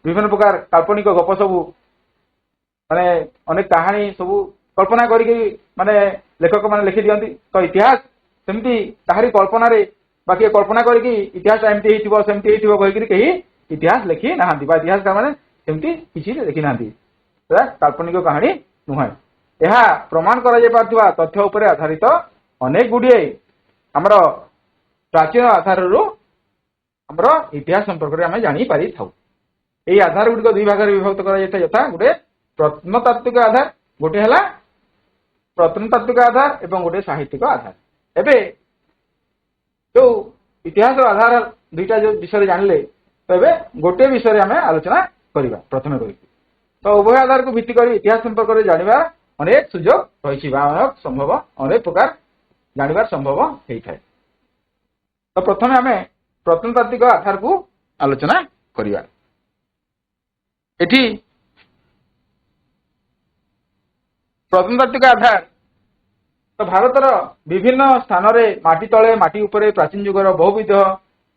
S1: विभिन्न प्रकार काल्पनिक गप सबू माने अनेक कहानी सबू कल्पना करके माने लेखक माने लिखि दियंती तो इतिहास सेमती कहारी कल्पना रे बाकी कल्पना करके इतिहास एमती हिथिबो सेमती हिथिबो कहि कहीं इतिहास लिखि नाहांती बा इतिहास का माने सेमती किछि लिखि नाहांती काल्पनिक कहानी नुहे यह प्रमाण करा तथ्य उपर आधारित अनेक गुड़िए आमर प्राचीन आधार आमर इतिहास संपर्क में आम जापारी था यही आधार गुड़िक दुई भाग में विभक्त कर गोटे प्रत्नतात्विक आधार गोटे है प्रत्नतात्विक आधार एवं गोटे साहित्यिक आधार एवं जो इतिहास आधार दुईटा जो विषय जानले तो ये गोटे विषय आम आलोचना करवा प्रथम कर तो उभय आधार को भित्ति कर इतिहास संपर्क में जानवर अनेक सुजोग रही अनेक संभव अनेक प्रकार जानवर संभव होता है। तो प्रथम आम प्रत्नतात्विक आधार को आलोचना करवा एठी प्रत्नतात्विक आधार तो भारतर विभिन्न स्थान में माटी तले माटी उपरे प्राचीन जुगर बहुविध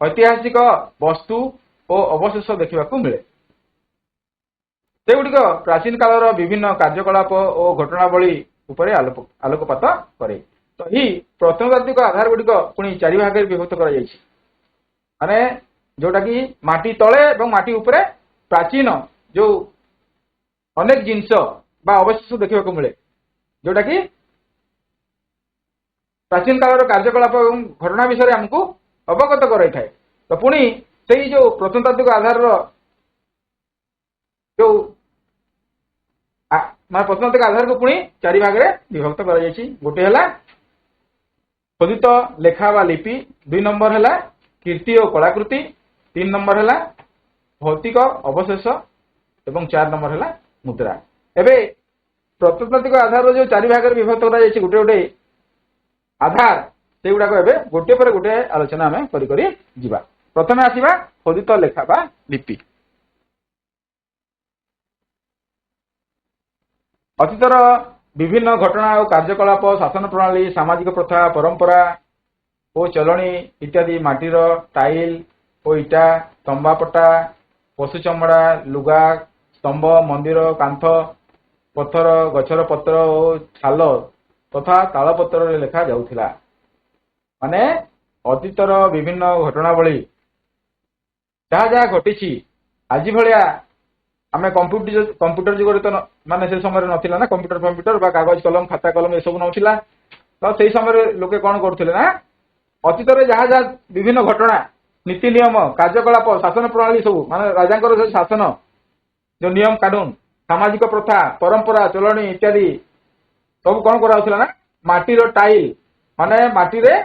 S1: ऐतिहासिक वस्तु और अवशेष देखा मिले से गुड़िक प्राचीन कालर विभिन्न कार्यकलाप और घटनावली उपरे आलोकपात करे। तो यही प्रत्नतात्विक आधार गुड़िक पुणी चारि भाग विभक्त माने जोटा कि माटी तले और माटी उपरे प्राचीन जो अनेक जिनस बा अवशेष देखा मिले जोटा कि प्राचीन कालर कार्यकलाप और घटना विषय आमको अवगत कराई थाए। तो पुणी से जो प्रत्नतात्विक आधार जो प्रत्नतात्विक आधार को पुणी चारि भाग में विभक्त गोटे है खोदित लेखा व लिपि, 2 नंबर है कीर्ति और कलाकृति, 3 नंबर है भौतिक अवशेष एवं 4 नंबर है मुद्रा। एवं प्रत्नतात्विक आधार जो चारि भाग में विभक्त गोटे गोटे आधार से गुड़ाक एवं गोटे पर गोटे आलोचना आम करी जीवा। प्रथमे आसीबा खोदित लेखा बा लिपि। अतीतर विभिन्न घटना और कार्यकलाप शासन प्रणाली सामाजिक प्रथा परंपरा और चलनी इत्यादि माटीर टाइल और इटा तंबापटा पशु चमड़ा लुगा स्तंभ मंदिर कांथ पत्थर गछर पत्र और छाल तथा तालपत्र लेखा जाउथिला। माने अतीतर विभिन्न घटनावली जहाँ जहाँ घटी आज भाया आम कंप्यूटर जुगे तो माने से समय नथिला ना कंप्यूटर बा कागज कलम खाता कलम ये सब नथिला। तो से समय लोके कौन करथिले ना अतीत जहाँ जहाँ विभिन्न घटना नीति नियम कार्यकलाप शासन प्रणाली सब माने राजांकर जो शासन जो नियम कानून सामाजिक प्रथा परंपरा चलनी इत्यादि सब कौन करा ना माटीर टाइल माने माटी रे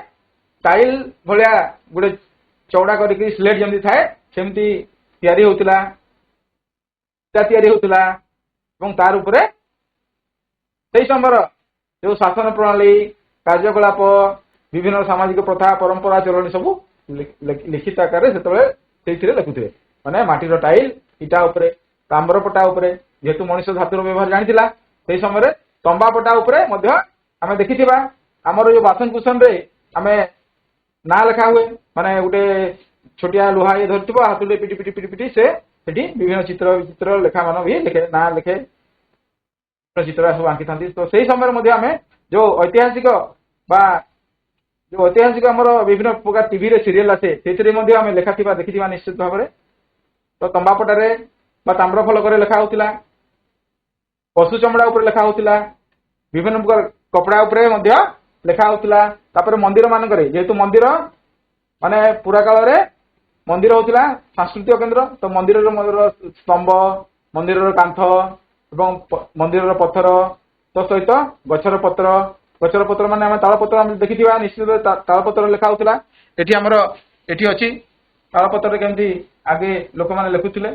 S1: टाइल भलिया गोटे चौड़ा करके स्लेट जमी थाए सेमती तैयारी होतिला तैयारी होतिला एवं तार उपरे सेही समय जो शासन प्रणाली कार्यकलाप विभिन्न सामाजिक प्रथा परंपरा चलनी सब लिखित आकार से लिखुथे माने माटीर टाइल इटा उपरे ताम्र पटा उपरे जेहेतु मनुष्य धातुर व्यवहार जानिथिला सेही समय तंबा पटा उपरे मध्य आमे देखिथिबा हमर जो बासन कुसन रे आमे ना लिखा हुए माने गोटे छोटिया लुहा ये धरथिबो हाथुले पिटी पिटी पिटी पिटी से सेठी विभिन्न चित्र चित्र लेखा मान भी लिखे ना लिखे चित्र सब आंकी थांती तो सेही समय मध्ये आमे जो ऐतिहासिक बा जो ऐतिहासिक हमर विभिन्न प्रकार टीवी रे सीरियल आसे सेथिरे मध्ये आमे लेखा थिबा देखिथिबा निश्चित भाव रे तो तंबा पटारे बा ताम्र फलक रे लेखा होतिला पशु चमड़ा ऊपर लेखा होतिला विभिन्न प्रकार कपड़ा ऊपर मध्ये लेखा होतिला तापर मंदिर मानक रे जेहेतु मंदिर माने पुरा काल रे मंदिर होतिला सांस्कृतिक केंद्र तो मंदिर रो स्तंभ मंदिर रो कांथ एवं मंदिर रो पत्थर तो सहित गछर पत्र माने हम ताल पत्र हम देखिथिबा निश्चित ताल पत्र लेखा होतिला एठी हमर एठी अछि ताल पत्र केमती आगे लोक माने लिखुथिले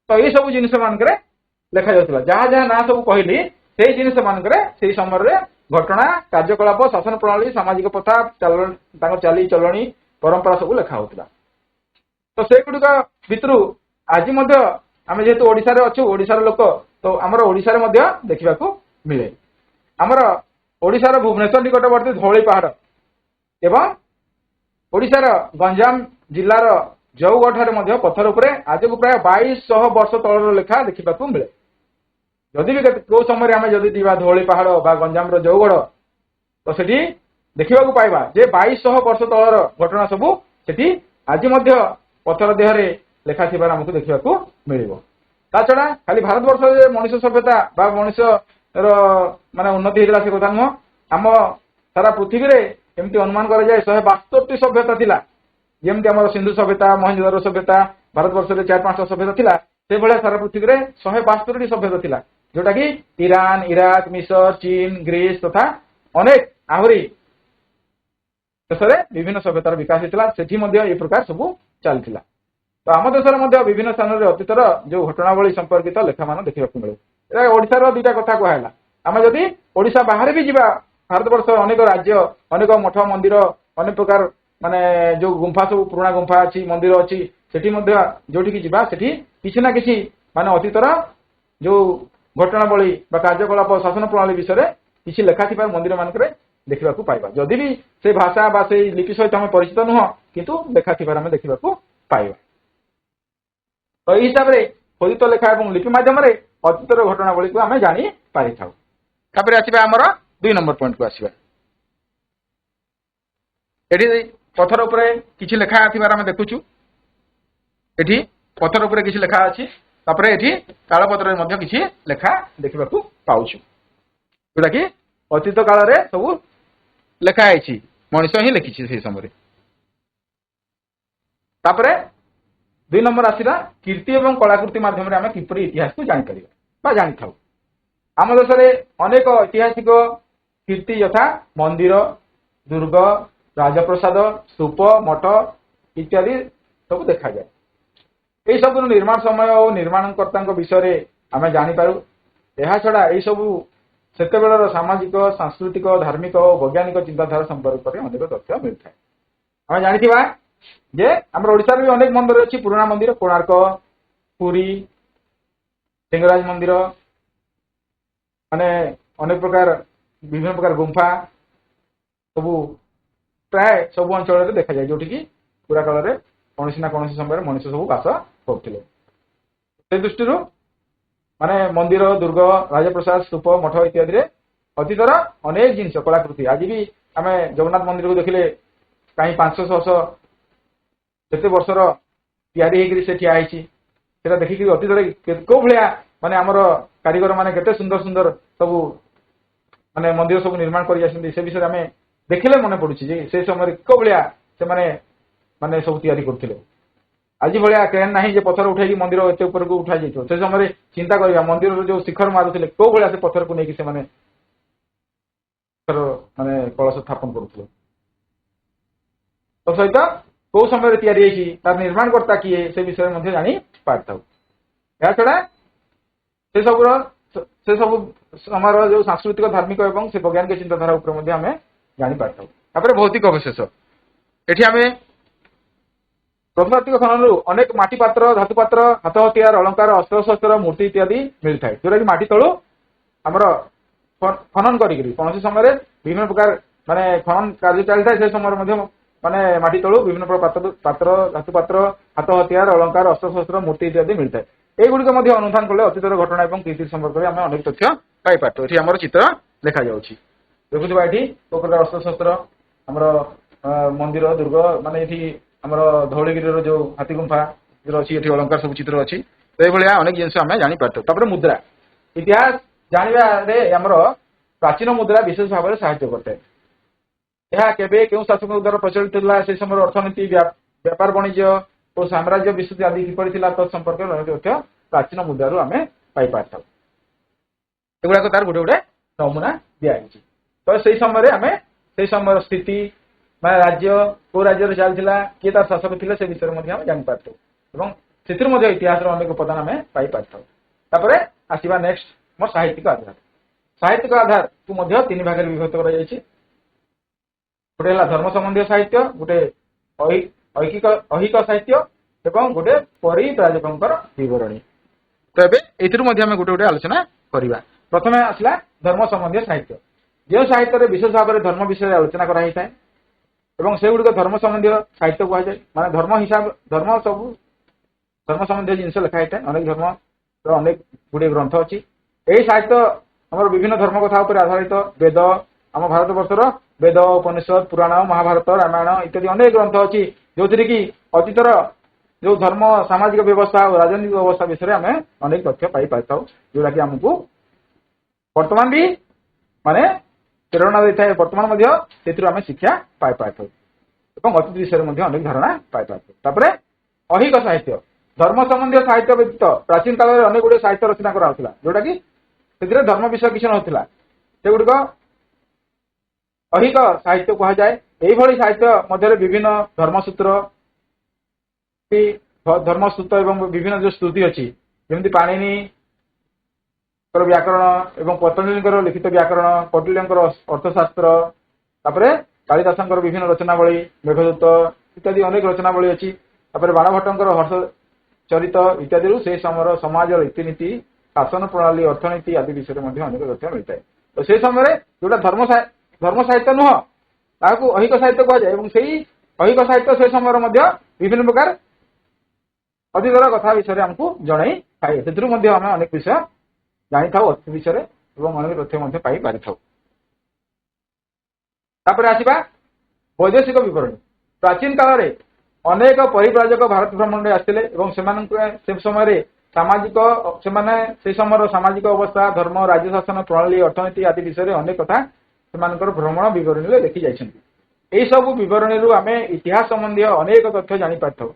S1: तो ये सब जिनिस मानकरे लेखा जाउतिला जहा जहा ना सब कहली सेही जिनिस मानकरे सेही समय रे घटना कार्यकलाप शासन प्रणाली सामाजिक प्रथा चली चलनी परंपरा सब लेखा होतिला तो से गुडिक भितरु आज मध्य आमे जेहेतु ओडिसा रे अछु ओडिसा लोक तो हमर ओडिसा रे मध्य देखिबा को मिले हमर ओडिसा रो भुवनेश्वर निकटवर्ती धौली पहाड़ एवं ओडिसा रो गंजाम जिल्ला रो जौगढ़ ठारे मध्य पत्थर उपरे आज को प्राय 2200 वर्ष तळर लेखा देखिबा को मिले जदि भी को समय आमे जदि दिबा धौली पहाड़ बा गंजाम रो जौगढ़ तो सेठी देखिबा को पाइबा जे 2200 वर्ष तळर घटना सब सेठी आज मध्य पत्थर देहरे लेखा थिबार हमकु देखिबा को मिलिबो ता छडा खाली भारत वर्ष जे मनुष्य सभ्यता बा मनुष्य रो माने उन्नति हेला से कथा न हम सारा पृथ्वी रे एमती अनुमान करा जाय 172 सभ्यता थिला जेमती हमर सिंधु सभ्यता मोहनजोदड़ो सभ्यता भारत वर्ष रे 4-5 सभ्यता थिला से भले सारा पृथ्वी रे 172 सभ्यता थिला जोटा कि ईरान इराक मिस्र चीन ग्रीस तथा अनेक आहुरी देशरे विभिन्न सभ्यतार विकास हेतिला सेठी मध्ये ए प्रकार सब चलथिला तो आम देशर मध्ये विभिन्न स्थान रे अतीतर जो घटनावली संपर्कित लेखा मान देखिबा को मिले एरा ओडिसा रो दुटा कथा कहला आमे जदि ओडिसा बाहर भी जिबा भारत वर्ष अनेक राज्य अनेक मठ मंदिर अनेक प्रकार माने जो गुंफा सब पुराना गुंफा अछि मंदिर अछि सेठी मध्ये जोठी की जिबा सेठी किछि ना किछि माने अतीतर जो घटनावली बा कार्यकलाप शासन प्रणाली विषय रे किछि लेखा थिबा मंदिर मानकरे देखिबा को पाइबा जदि भी से भाषा बा से लिपि सहित हम परिचित नुह किंतु लेखा थिबार हम देखिबा को पाइबा तो एही हिसाब रे खोदित लेखा एवं लिपि माध्यम रे अतीतर घटनावली को आमे जानि पारि थाउ तापर आसीबा हमर 2 नंबर पॉइंट को आसीबा एठी पत्थर उपरे किछि लेखा थिबार हम देखुछु एठी पत्थर उपरे किछि लेखा अछि तापर एठी काल पत्र रे मध्ये किछि लेखा देखिबा को पाउछु जोटा कि अतीत काल रे सब लेखा आइछि मनुष्य ही लिखिछि से समय रे तापर 2 नंबर आसीला कीर्ति एवं कलाकृति माध्यम रे हम किपरि इतिहास को जानि परिबा बा जानि थाउ आम देश रे अनेक ऐतिहासिक कीर्ति यथा मंदिर दुर्ग राजप्रसाद स्तूप मठ इत्यादि सब देखा जाए यही सब निर्माण समय और निर्माणकर्ता विषय रे आम जानि पारु एहा छडा एही सब सेतेबेलर सामाजिक सांस्कृतिक धार्मिक और वैज्ञानिक चिंताधारा संपर्क में अनेक तथ्य मिलता है आम जानिथिबा जे हमर ओडिसा रे अनेक मंदिर अछि पुराना मंदिर कोणार्क पुरी लिंगराज मंदिर माने अनेक प्रकार विभिन्न प्रकार गुंफा सब प्राय सब अंचल रे देखा जाय जोठी की पूरा काल रे कोनसी ना कोनसी समय रे मनुष्य सब वास करथिले से दृष्टि रो माने मंदिर दुर्ग राजप्रसाद स्तूप मठ इत्यादि रे अतीतर अनेक जिनिस कलाकृति आज भी आमे जगन्नाथ मंदिर को देखिले कहीं 500-600 केते वर्षर तैयारी हेकरी से ठिया आइछि सेटा देखि अतीतर को भलिया माने हमर कारीगर माने केते सुंदर सुंदर सब माने मंदिर सब निर्माण करि आछन से विषय आमे देखिले मने पडुछि जे से समय को भलिया से माने सब तैयारी करथिले आज भलिया क्रेन नाही जे पत्थर उठाई मंदिर एते ऊपर को उठा जाइतो से समय चिंता करिया मंदिर रो जो शिखर मारुथिले को भलिया से पत्थर को नेकी से माने कलश स्थापन करथिले सहित कौ समय तैयारी तार निर्माणकर्ता किए से विषय में जानी पारिथाउ। या छड़ा से सब समय जो सांस्कृतिक धार्मिक एवं से वैज्ञानिक चिंताधारा उपर आम जानी पारिथाउ। तापर भौतिक अवशेष एठी आमे प्रत्नतात्विक खनन अनेक माटी पात्र धातु पात्र हाथ हथियार अलंकार अस्त्र शस्त्र मूर्ति इत्यादि मिलता है जोटा कि माटी तलु आमर खनन करी कौन समय विभिन्न प्रकार माने खनन कार्य चलता है समय माने माटी तलु विभिन्न प्रकार पात्र धातु पात्र हाथ हथियार अलंकार अस्त्र शस्त्र मूर्ति इत्यादि मिलता है। एगुड़िक अनुधान कले अतीतर घटना और कीर्ति संपर्क में आम अनेक तथ्य पाइपार। ये आम चित्र देखा देखुवा ये प्रकार अस्त्र शस्त्र आमर मंदिर दुर्ग माने ये आमर धौलगिरी जो हाथी गुंफा अच्छी ये अलंकार सब चित्र अच्छी तो ये अनेक जिन आम जापर। मुद्रा इतिहास जानवे आमर प्राचीन मुद्रा विशेष भाव में साहाय्य करते केवे क्यों शासक द्वारा प्रचलित से समय अर्थनीति व्यापार वाणिज्य और साम्राज्य विस्तृति आदि किपर तत्संपर्क अनेक तथ्य प्राचीन मुद्रारू आम पाइपार। एगुड़ाक तार गोटे गोटे नमूना दिखाई तो से समय आम से समय स्थिति मैं राज्य को राज्य चलता किए तार शासक थे से विषय में जापार से इतिहास अनेक उपादान आम पाइपार। आसवा नेक्स्ट मोर साहित्यिक आधार। साहित्यिक आधार को तीन भाग में विभक्त कर गोटे धर्म संबंधी साहित्य गोटे ऐहिक साहित्य एवं गोटे परिव्राजकों विवरणी। तो एम गोटे गोटे आलोचना करवा। प्रथम आसला धर्म संबंधी साहित्य जो साहित्य विशेष भाव में धर्म विषय आलोचना कराई था एवं से गुड़िक धर्म संबंधी साहित्य कहुए माने धर्म हिसाब धर्म सब धर्म संबंधी जिन लिखाई था अनेक धर्म अनेक गुड़े ग्रंथ अच्छी यही साहित्य आम विभिन्न धर्म कथा पर आधारित वेद आम भारत वर्षर वेद उपनिषद पुराण महाभारत रामायण इत्यादि अनेक ग्रंथ अच्छी जो थी कि अतीतर जो धर्म सामाजिक व्यवस्था और राजनीतिक व्यवस्था विषय में अनेक तथ्य पाई जोटा कि आमको वर्तमान भी माने प्रेरणा देता है वर्तमान आम शिक्षा पाई अतीत विषय में अनेक धारणा पाई। अहिक साहित्य धर्म संबंधी साहित्य व्यतीत प्राचीन काल में अनेक गुड़े साहित्य रचना कराला जोटा कि धर्म विषय किसी ना से गुड़िक अहिक साहित्य कहुए। यही साहित्य मध्य विभिन्न धर्मसूत्र धर्मसूत्र एवं विभिन्न जो स्तुति अच्छी जमी पाणिनि व्याकरण एवं पतंजलि लिखित व्याकरण कौटिल्यंकर अर्थशास्त्र तापर कालिदासंकर विभिन्न रचनावली मेघदूत इत्यादि अनेक रचनावली अच्छी बाणभट्टंकर हर्ष चरित इत्यादि से समय समाज रीतिनीति शासन प्रणाली अर्थनीति आदि विषय में अनेक तथ्य मिलता है। तो से समय जोटा धर्म साहित्य नुह ताकू अहिक साहित्य कहुए से अहिक साहित्य से समय विभिन्न प्रकार अतीतर कथा विषय आमको जन थाए से आम अनेक विषय जानी था अतीत विषय अनेक तथ्य पाई पारि था। आसवा वैदेशिक विवरणी प्राचीन काल में अनेक परिव्राजक भारत भ्रमण में आसते से समय सामाजिक से समय सामाजिक अवस्था धर्म राज्य शासन प्रणाली अर्थनीति आदि विषय में अनेक कथा से भ्रमण विवरणी लिखी जाती सब विवरणी आम इतिहास संबंधी अनेक तथ्य जापार।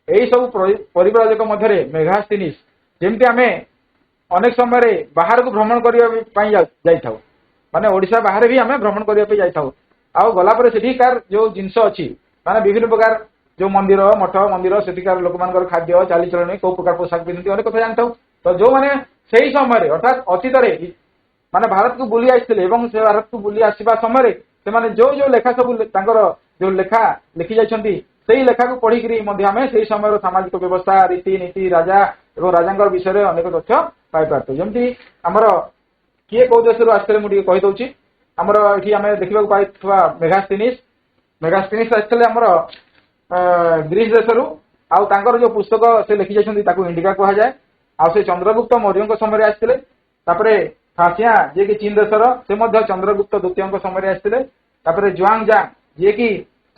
S1: यही सब परिव्राजक मध्य मेघास्थिनिस जमती आम अनेक समय बाहर को भ्रमण करने माने ओडिशा बाहर भी आम भ्रमण करने आउ गलापर सेठिकार जो जिनस अच्छी माने विभिन्न प्रकार जो मंदिर मठ मंदिर सेठिकार लोक मान खाद्य चालीचलन कौ प्रकार पोशाक पिंधती अनेक कथा जानता। तो जो मैंने से समय अर्थात अतीत माने भारत को बुली आसते से भारत को बुली आसवा समय से जो जो लेखा सब जो लेखा लिखी जाती से लेखा को पढ़ी आम से समय सामाजिक व्यवस्था रीतिनीति राजा और राजा विषय अनेक तथ्य पाई जमी आमर किए कौ देश आसते मुझे कहीदे आमर ये आम देखा पाई मेघास्थिनिस आसते आमर ग्रीस देशरू आउर जो पुस्तक से लिखी जाती इंडिका कहुए आ से चंद्रगुप्त मौर्य समय आसते फासिया जी कि चीन देशर से चंद्रगुप्त द्वितीय समय आसते जुआंग जांग जी कि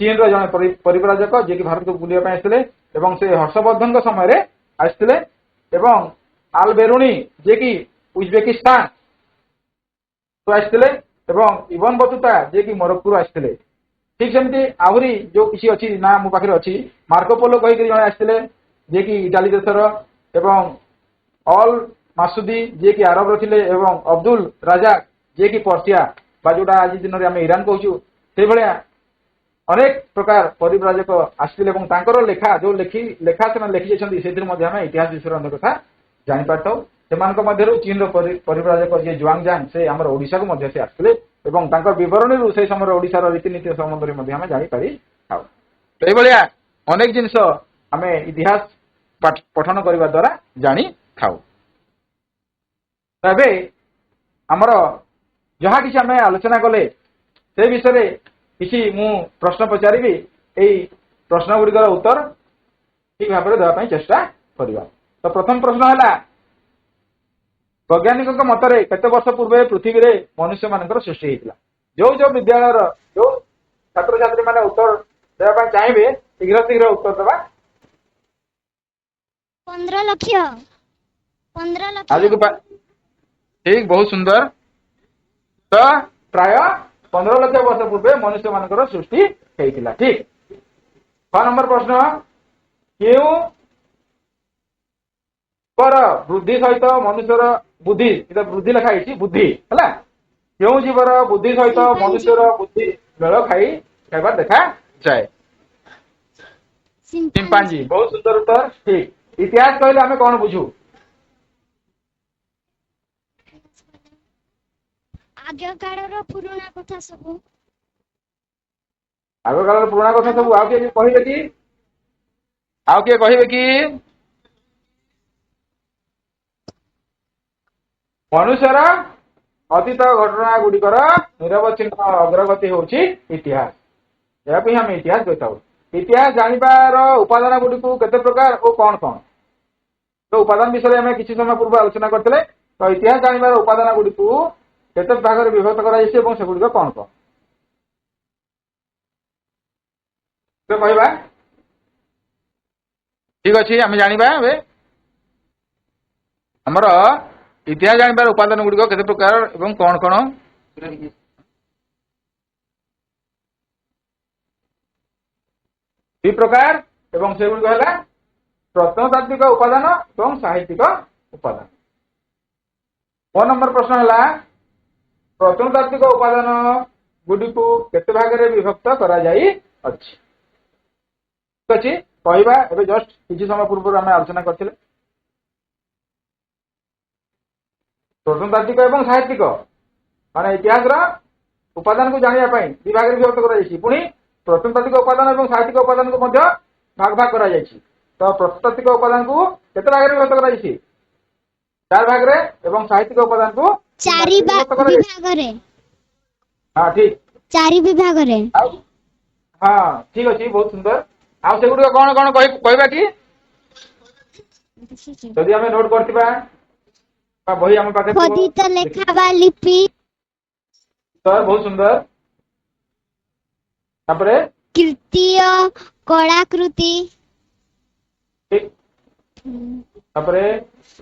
S1: चीन जन परिव्राजक जी कि भारत को बुलाया आसते से हर्षवर्धन समय आसते आल बेरुणी जी कि उज्बेकिस्तान तो आसते इबन बतुता जी कि मोरक्को आसते ठीक सेमती आहरी जो किसी अच्छी ना मो पाखे अच्छी मार्कोपोलो कहीकि जन आसते जी कि इटाली देशर एवं अल मासुदी जी कि आरब रे अब्दुल राजा जी कि पर्सिया जोटा आज दिन में आम ईरान कहूँ से भाया अनेक प्रकार परिव्राजक आसथिले एवं तांकर लेखा जो लेखा से लिखि जाइछन्ती सेतिर मध्ये हम इतिहास विषय अनेक कथा जानि पारथौ। सेमानक मध्यरु चीन रो परिव्राजक जे जुआंगजांग से हमर ओडिसा को मध्य से आसथिले एवं तांकर विवरणी रु से समय ओडिसा रो रीतिनीति संबंध मध्ये हम जानि पारि थाउ। तो ए भलिया अनेक जिंस हमें इतिहास पठन करबा द्वारा जानि थाउ। तबे हमर जहा कि हमें आलोचना कले से विषय किसी मु प्रश्न पचारिबी एई प्रश्न गुड़िकर उत्तर ठीक भाव में देवाई चेष्टा करवा। तो प्रथम प्रश्न है वैज्ञानिक मतरे केते वर्ष पूर्व पृथ्वी रे मनुष्य मानकर सृष्टि होता। जो जो विद्यालय जो छात्र छात्री माने उत्तर देवाई चाहिए शीघ्र शीघ्र उत्तर देवा।
S2: 15 लाख
S1: आज ठीक बहुत सुंदर। तो प्राय 15 लाख वर्ष पूर्व मनुष्य मानकर सृष्टि होता। ठीक 6 नंबर प्रश्न क्यों पर बुद्धि सहित मनुष्यर बुद्धि बुद्धि लिखाई बुद्धि है क्यों जीवर बुद्धि सहित मनुष्यर बुद्धि मेल खाइबार देखा जाए। चिंपांजी बहुत सुंदर उत्तर। ठीक इतिहास कहले आमे कौन बुझू
S2: आगे कालर पुराना कथा सब
S1: आग काल पुराना कथा सब आउ किए कहबे कि आउ किए कहबे कि मनुष्यर अतीत घटना गुड़िकर निरवच्छिन्न अग्रगति होची इतिहास। या हम इतिहास कहता इतिहास जानिबार उपादान गुड़ी को केते प्रकार और कौन कौन तो उपादान विषय में किसी समय पूर्व आलोचना करते। तो इतिहास जानिबार उपादान गुड़ी को केते भाग में विभक्त कर सेगुड़िक कौन कौन तो कहवा। ठीक अच्छे आम जाना हमर इतिहास जानिबार उपादान गुड़िक केते प्रकार एवं कौन कौन दुई प्रकार एवं से गुड़िक है प्रत्नतात्विक उपादान और साहित्यिक उपादान। 1 नंबर प्रश्न है प्रत्नतात्विक उपादान गुड़ी को केते भाग में विभक्त करा जाई अछि। ठीक अच्छे कहवा एवं जस्ट किसी समय पूर्व आम आलोचना करथिले प्रत्नतात्विक और साहित्यिक माने इतिहास उपादान को जानिया पई विभाग में विभक्त करा जाई। पुणी प्रत्नतात्विक उपादान और साहित्यिक उपादान को मध्य भाग भाग करा जाई। तो प्रत्नतात्विक उपादान को केते भाग में विभक्त करा जाई 4 भाग रे एवं साहित्यिक उपादान को
S2: 4 विभाग रे।
S1: हां ठीक
S2: 4 विभाग रे।
S1: हां ठीक अछि बहुत सुंदर। आ से गुडी कोन कोन कहबा कि यदि हमें नोट करतिबा बा बही हम पाखे
S2: खोदित लेखावा लिपि
S1: तो बहुत सुंदर। तापरे
S2: कृतीय कलाकृति
S1: ठीक तापरे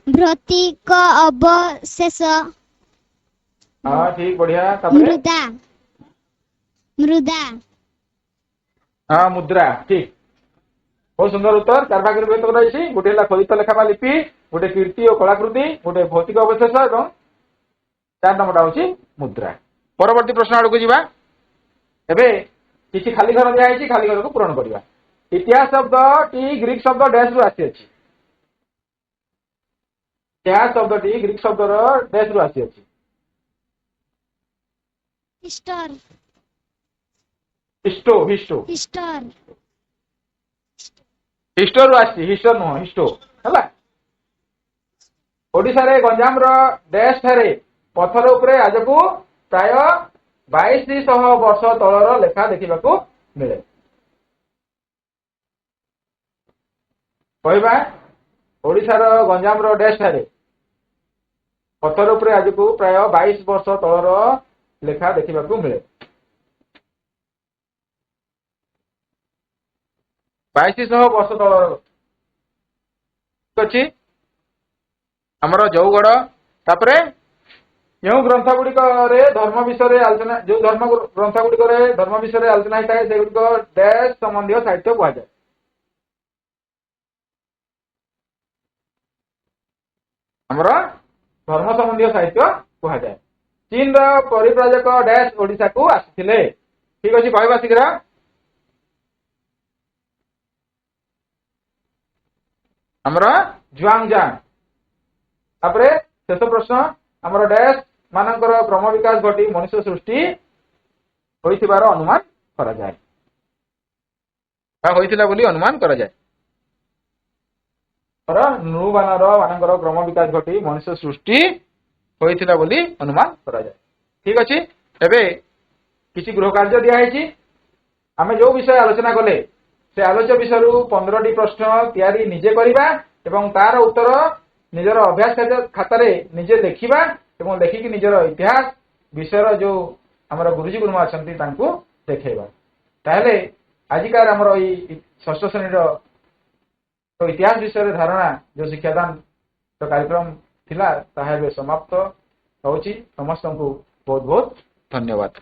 S2: भौतिक अवशेष
S1: हां ठीक बढ़िया। तापरे
S2: मृदा
S1: हां मुद्रा ठीक बहुत सुंदर उत्तर। 4 भाग में विभक्त कराई गोटे है खोदित लेखावा लिपि गोटे कीर्ति और कलाकृति गोटे भौतिक अवशेष और 4 नंबरटा होची मुद्रा। परवर्ती प्रश्न आड़ को जीवा एबे किसी खाली घर दिया है खाली घर को पूरण करवा। इतिहास शब्द टी ग्रीक शब्द डैश रु आसी अछि। इतिहास शब्द टी ग्रीक शब्द डैश रु आसी अछि।
S2: हिस्टर
S1: हिस्टो हिस्टो
S2: हिस्टर
S1: हिस्टोर आसी हिस्टर नो हिस्टो हला। ओडिसा रे गंजाम रो डैश थारे पत्थर उपरे आज को प्राय 2200 वर्ष तलर लेखा देखा मिले। कहवा ओडिसा रो गंजाम रो डैश थारे पत्थर उपरे आज को प्राय 22 वर्ष तलर लेखा देखा मिले। 2200 वर्ष तलर अच्छी आमर जौगढ़। तापरे जो ग्रंथ गुड़िक धर्म विषय आलोचना जो धर्म ग्रंथ गुड़िक धर्म विषय आलोचना होता है से गुड़िक डैश संबंधी साहित्य कहुए। आमर धर्म संबंधी साहित्य कहुए। चीन परिव्राजक डैश ओडिशा को आसिथिले। ठीक अच्छे कहवा शीघ्र ଆମର ଜୁଆଙ୍ଗଜାଙ୍ଗ। ତାପରେ ଶେଷ ପ୍ରଶ୍ନ ଆମର ଡ୍ୟାସ୍ ମାନଙ୍କର କ୍ରମ ବିକାଶ ଘଟି ମଣିଷ ସୃଷ୍ଟି ହୋଇଥିବାର ଅନୁମାନ କରାଯାଏ ବା ହୋଇଥିଲା ବୋଲି ଅନୁମାନ କରାଯାଏ। ନୃବାନର ମାନଙ୍କର କ୍ରମ ବିକାଶ ଘଟି ମଣିଷ ସୃଷ୍ଟି ହୋଇଥିଲା ବୋଲି ଅନୁମାନ କରାଯାଏ। ଠିକ ଅଛି, ଏବେ କିଛି ଗୃହ କାର୍ଯ୍ୟ ଦିଆହେଇଛି। ଆମେ ଯୋଉ ବିଷୟ ଆଲୋଚନା କଲେ ସେ ଆଲୋଚ୍ୟ ବିଷୟରୁ 15ଟି ପ୍ରଶ୍ନ ତିଆରି ନିଜେ କରିବା ଏବଂ ତାର ଉତ୍ତର ନିଜର ଅଭ୍ୟାସ ଖାତାରେ ନିଜେ ଲେଖିବା ଏବଂ ଲେଖିକି ନିଜର ଇତିହାସ ବିଷୟର ଯୋଉ ଆମର ଗୁରୁଜୀ ଗୁରୁମା ଅଛନ୍ତି ତାଙ୍କୁ ଦେଖେଇବା। ତାହେଲେ ଆଜିକାର ଆମର ଏଇ ଷଷ୍ଠ ଶ୍ରେଣୀର ଇତିହାସ ବିଷୟରେ ଧାରଣା ଯୋଉ ଶିକ୍ଷାଦାନ କାର୍ଯ୍ୟକ୍ରମ ଥିଲା ତାହା ଏବେ ସମାପ୍ତ ହଉଛି। ସମସ୍ତଙ୍କୁ ବହୁତ ବହୁତ ଧନ୍ୟବାଦ।